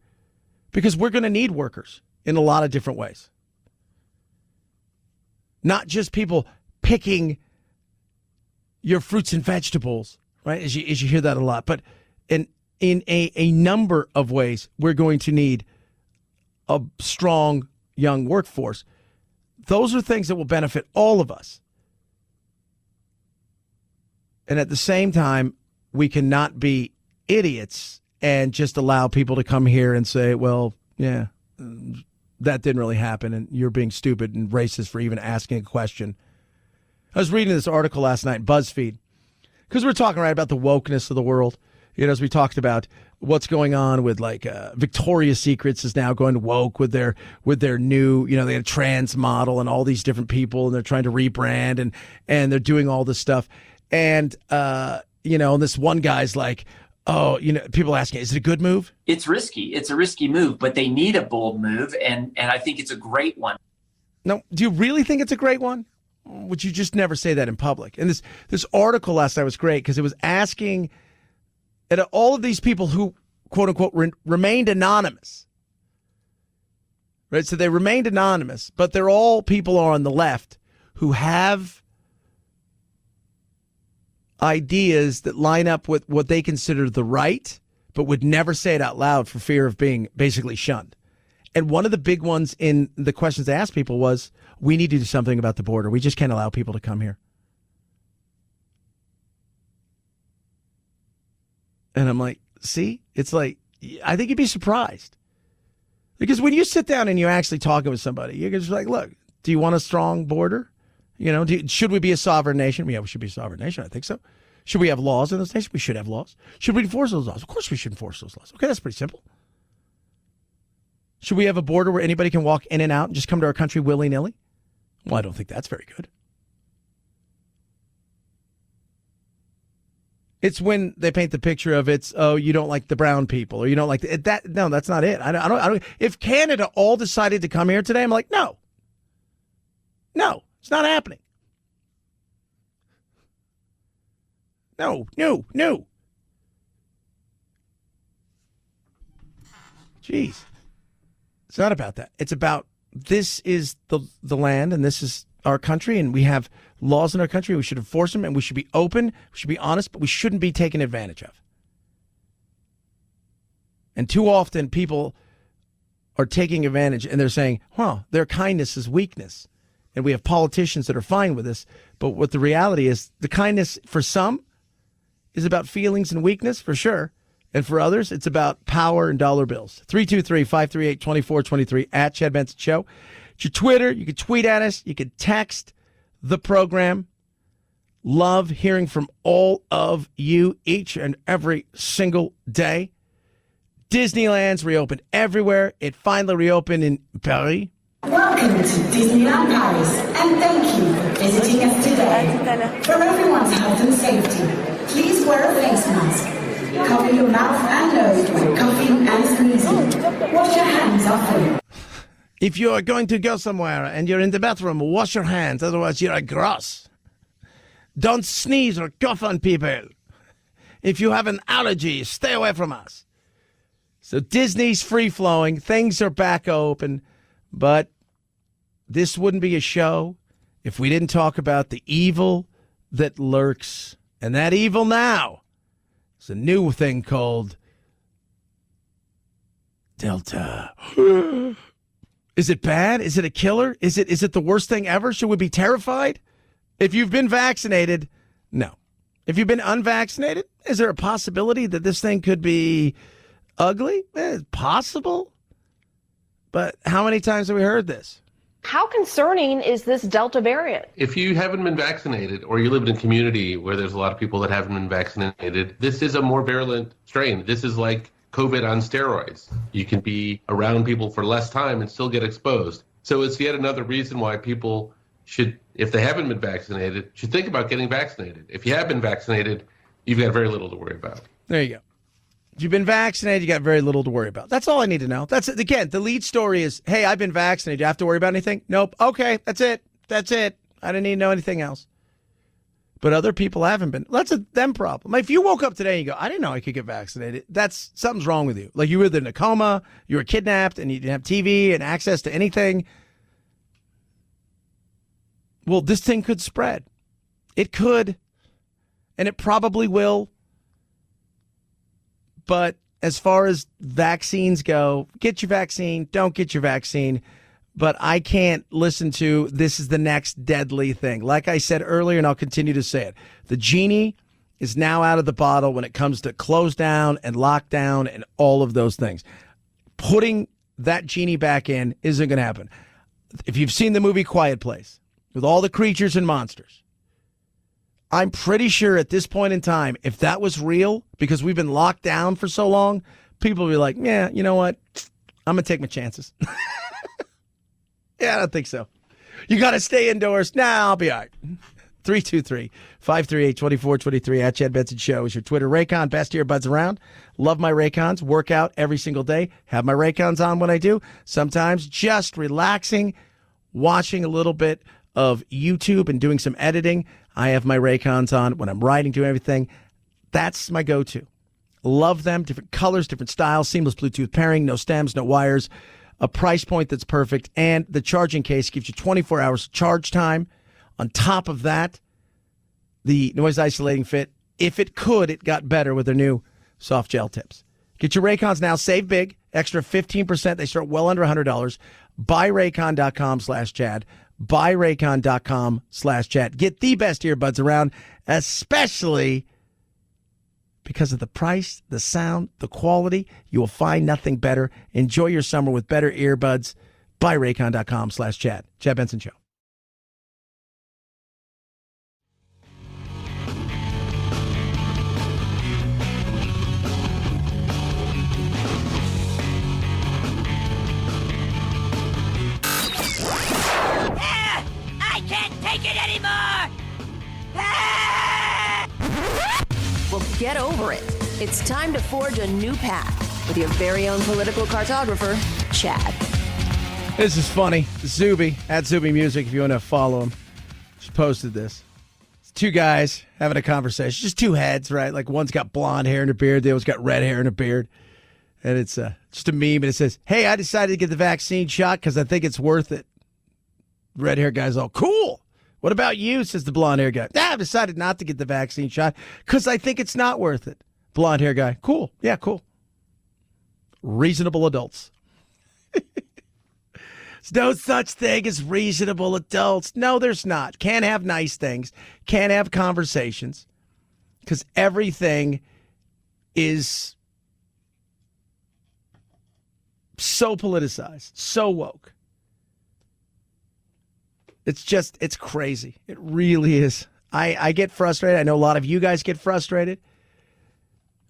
because we're going to need workers in a lot of different ways. Not just people picking your fruits and vegetables, right? As you hear that a lot. But in a number of ways, we're going to need a strong young workforce. Those are things that will benefit all of us. And at the same time, we cannot be idiots and just allow people to come here and say, well, yeah, that didn't really happen, and you're being stupid and racist for even asking a question. I was reading this article last night in BuzzFeed because we're talking right about the wokeness of the world. As we talked about what's going on with Victoria's Secrets is now going woke with their new, they had a trans model and all these different people, and they're trying to rebrand and they're doing all this stuff. And, and this one guy's like, oh, people asking, is it a good move? It's risky. It's a risky move, but they need a bold move. And I think it's a great one. No, do you really think it's a great one? Would you just never say that in public? And this article last night was great because it was asking at all of these people who, quote unquote, remained anonymous. Right. So they remained anonymous, but they're all people on the left who have ideas that line up with what they consider the right, but would never say it out loud for fear of being basically shunned. And one of the big ones in the questions they asked people was, we need to do something about the border. We just can't allow people to come here. And I'm like, see, it's like, I think you'd be surprised. Because when you sit down and you're actually talking with somebody, you're just like, look, do you want a strong border? Should we be a sovereign nation? Yeah, we should be a sovereign nation. I think so. Should we have laws in this nation? We should have laws. Should we enforce those laws? Of course we should enforce those laws. Okay, that's pretty simple. Should we have a border where anybody can walk in and out and just come to our country willy-nilly? Well, I don't think that's very good. It's when they paint the picture of you don't like the brown people or you don't like that. No, that's not it. I don't. If Canada all decided to come here today, I'm like, no, it's not happening. No. Jeez. It's not about that. It's about this is the land and this is our country and we have laws in our country. We should enforce them and we should be open. We should be honest, but we shouldn't be taken advantage of. And too often people are taking advantage and they're saying, well, their kindness is weakness. And we have politicians that are fine with this. But what the reality is, the kindness for some is about feelings and weakness, for sure. And for others, it's about power and dollar bills. 323-538-2423 at Chad Benson Show. It's your Twitter. You can tweet at us. You can text the program. Love hearing from all of you each and every single day. Disneyland's reopened everywhere. It finally reopened in Paris. Welcome to Disneyland Paris, and thank you for visiting us today. For everyone's health and safety, please wear a face mask. Cover your mouth and nose when coughing and sneezing. Wash your hands often. If you are going to go somewhere and you're in the bathroom, wash your hands, otherwise you're a gross. Don't sneeze or cough on people. If you have an allergy, stay away from us. So Disney's free-flowing. Things are back open. But this wouldn't be a show if we didn't talk about the evil that lurks. And that evil now is a new thing called Delta. Is it bad? Is it a killer? Is it the worst thing ever? Should we be terrified? If you've been vaccinated, no. If you've been unvaccinated, is there a possibility that this thing could be ugly? It's possible. But how many times have we heard this? How concerning is this Delta variant? If you haven't been vaccinated or you live in a community where there's a lot of people that haven't been vaccinated, this is a more virulent strain. This is like COVID on steroids. You can be around people for less time and still get exposed. So it's yet another reason why people should, if they haven't been vaccinated, should think about getting vaccinated. If you have been vaccinated, you've got very little to worry about. There you go. If you've been vaccinated, you got very little to worry about. That's all I need to know. That's it. Again, the lead story is, hey, I've been vaccinated. Do you have to worry about anything? Nope. Okay, that's it. That's it. I didn't need to know anything else. But other people haven't been. That's a them problem. If you woke up today and you go, I didn't know I could get vaccinated, that's something's wrong with you. Like you were either in a coma, you were kidnapped, and you didn't have TV and access to anything. Well, this thing could spread. It could, and it probably will. But as far as vaccines go, get your vaccine, don't get your vaccine. But I can't listen to this is the next deadly thing. Like I said earlier, and I'll continue to say it, the genie is now out of the bottle when it comes to close down and lockdown and all of those things. Putting that genie back in isn't going to happen. If you've seen the movie Quiet Place, with all the creatures and monsters, I'm pretty sure at this point in time, if that was real, because we've been locked down for so long, people would be like, yeah, you know what? I'm going to take my chances. Yeah, I don't think so. You got to stay indoors. Nah, I'll be all right. 323-538-2423 at Chad Benson Show is your Twitter. Raycon, best earbuds around. Love my Raycons. Work out every single day. Have my Raycons on when I do. Sometimes just relaxing, watching a little bit of YouTube and doing some editing. I have my Raycons on when I'm writing, doing everything. That's my go-to. Love them. Different colors, different styles, seamless Bluetooth pairing, no stems, no wires, a price point that's perfect, and the charging case gives you 24 hours charge time. On top of that, the noise isolating fit, if it could, it got better with their new soft gel tips. Get your Raycons now. Save big. Extra 15%. They start well under $100. BuyRaycon.com/Chad. BuyRaycon.com/Chad. Get the best earbuds around, especially because of the price, the sound, the quality. You will find nothing better. Enjoy your summer with better earbuds. BuyRaycon.com/Chad. Chad Benson Show. I can't take it anymore! Well, get over it. It's time to forge a new path with your very own political cartographer, Chad. This is funny. Zuby, at Zuby Music, if you want to follow him. She posted this. It's two guys having a conversation. Just two heads, right? Like one's got blonde hair and a beard. The other's got red hair and a beard. And it's just a meme, and it says, hey, I decided to get the vaccine shot because I think it's worth it. Red hair guy's all, cool. What about you, says the blonde hair guy. I've decided not to get the vaccine shot because I think it's not worth it. Blonde hair guy, cool. Yeah, cool. Reasonable adults. There's no such thing as reasonable adults. No, there's not. Can't have nice things. Can't have conversations because everything is so politicized, so woke. It's crazy. It really is. I get frustrated. I know a lot of you guys get frustrated.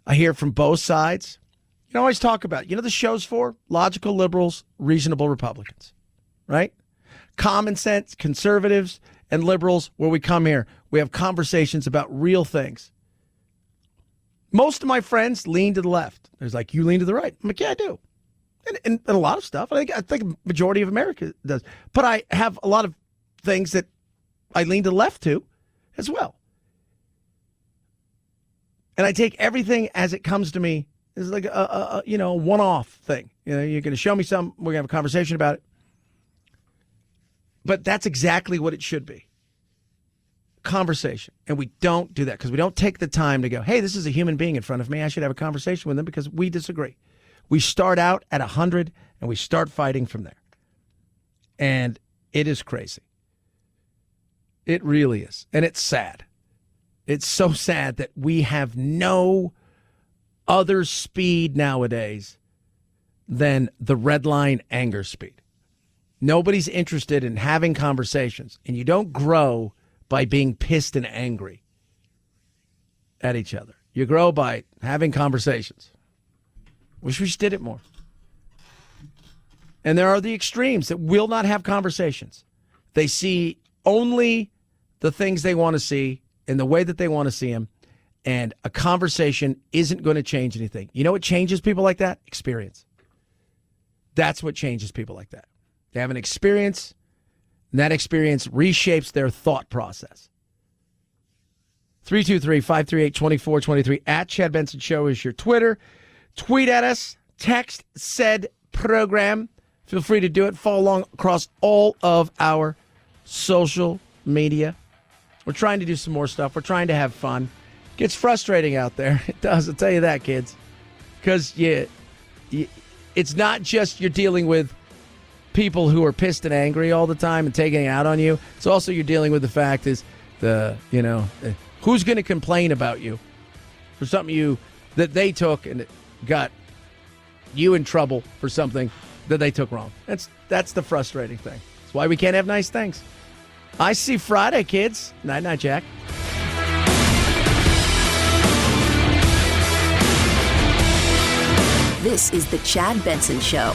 I hear from both sides. You know, I always talk about, the show's for? Logical liberals, reasonable Republicans, right? Common sense conservatives and liberals, where we come here. We have conversations about real things. Most of my friends lean to the left. There's like, you lean to the right. I'm like, yeah, I do. And a lot of stuff. I think a majority of America does. But I have a lot of things that I lean to the left to as well. And I take everything as it comes to me. It's like a one-off thing. You're going to show me something. We're going to have a conversation about it. But that's exactly what it should be. Conversation. And we don't do that because we don't take the time to go, hey, this is a human being in front of me. I should have a conversation with them because we disagree. We start out at 100 and we start fighting from there. And it is crazy. It really is. And it's sad. It's so sad that we have no other speed nowadays than the red line anger speed. Nobody's interested in having conversations. And you don't grow by being pissed and angry at each other. You grow by having conversations. Wish we just did it more. And there are the extremes that will not have conversations. They see only the things they want to see in the way that they want to see them. And a conversation isn't going to change anything. You know what changes people like that? Experience. That's what changes people like that. They have an experience, and that experience reshapes their thought process. 323-538-2423 at Chad Benson Show is your Twitter. Tweet at us. Text said program. Feel free to do it. Follow along across all of our social media. We're trying to do some more stuff. We're trying to have fun. Gets frustrating out there. It does. I'll tell you that, kids. Because it's not just you're dealing with people who are pissed and angry all the time and taking it out on you. It's also you're dealing with the fact is who's going to complain about you for something that they took and it got you in trouble for something that they took wrong. That's the frustrating thing. That's why we can't have nice things. I see Friday, kids. Night, night, Jack. This is the Chad Benson Show.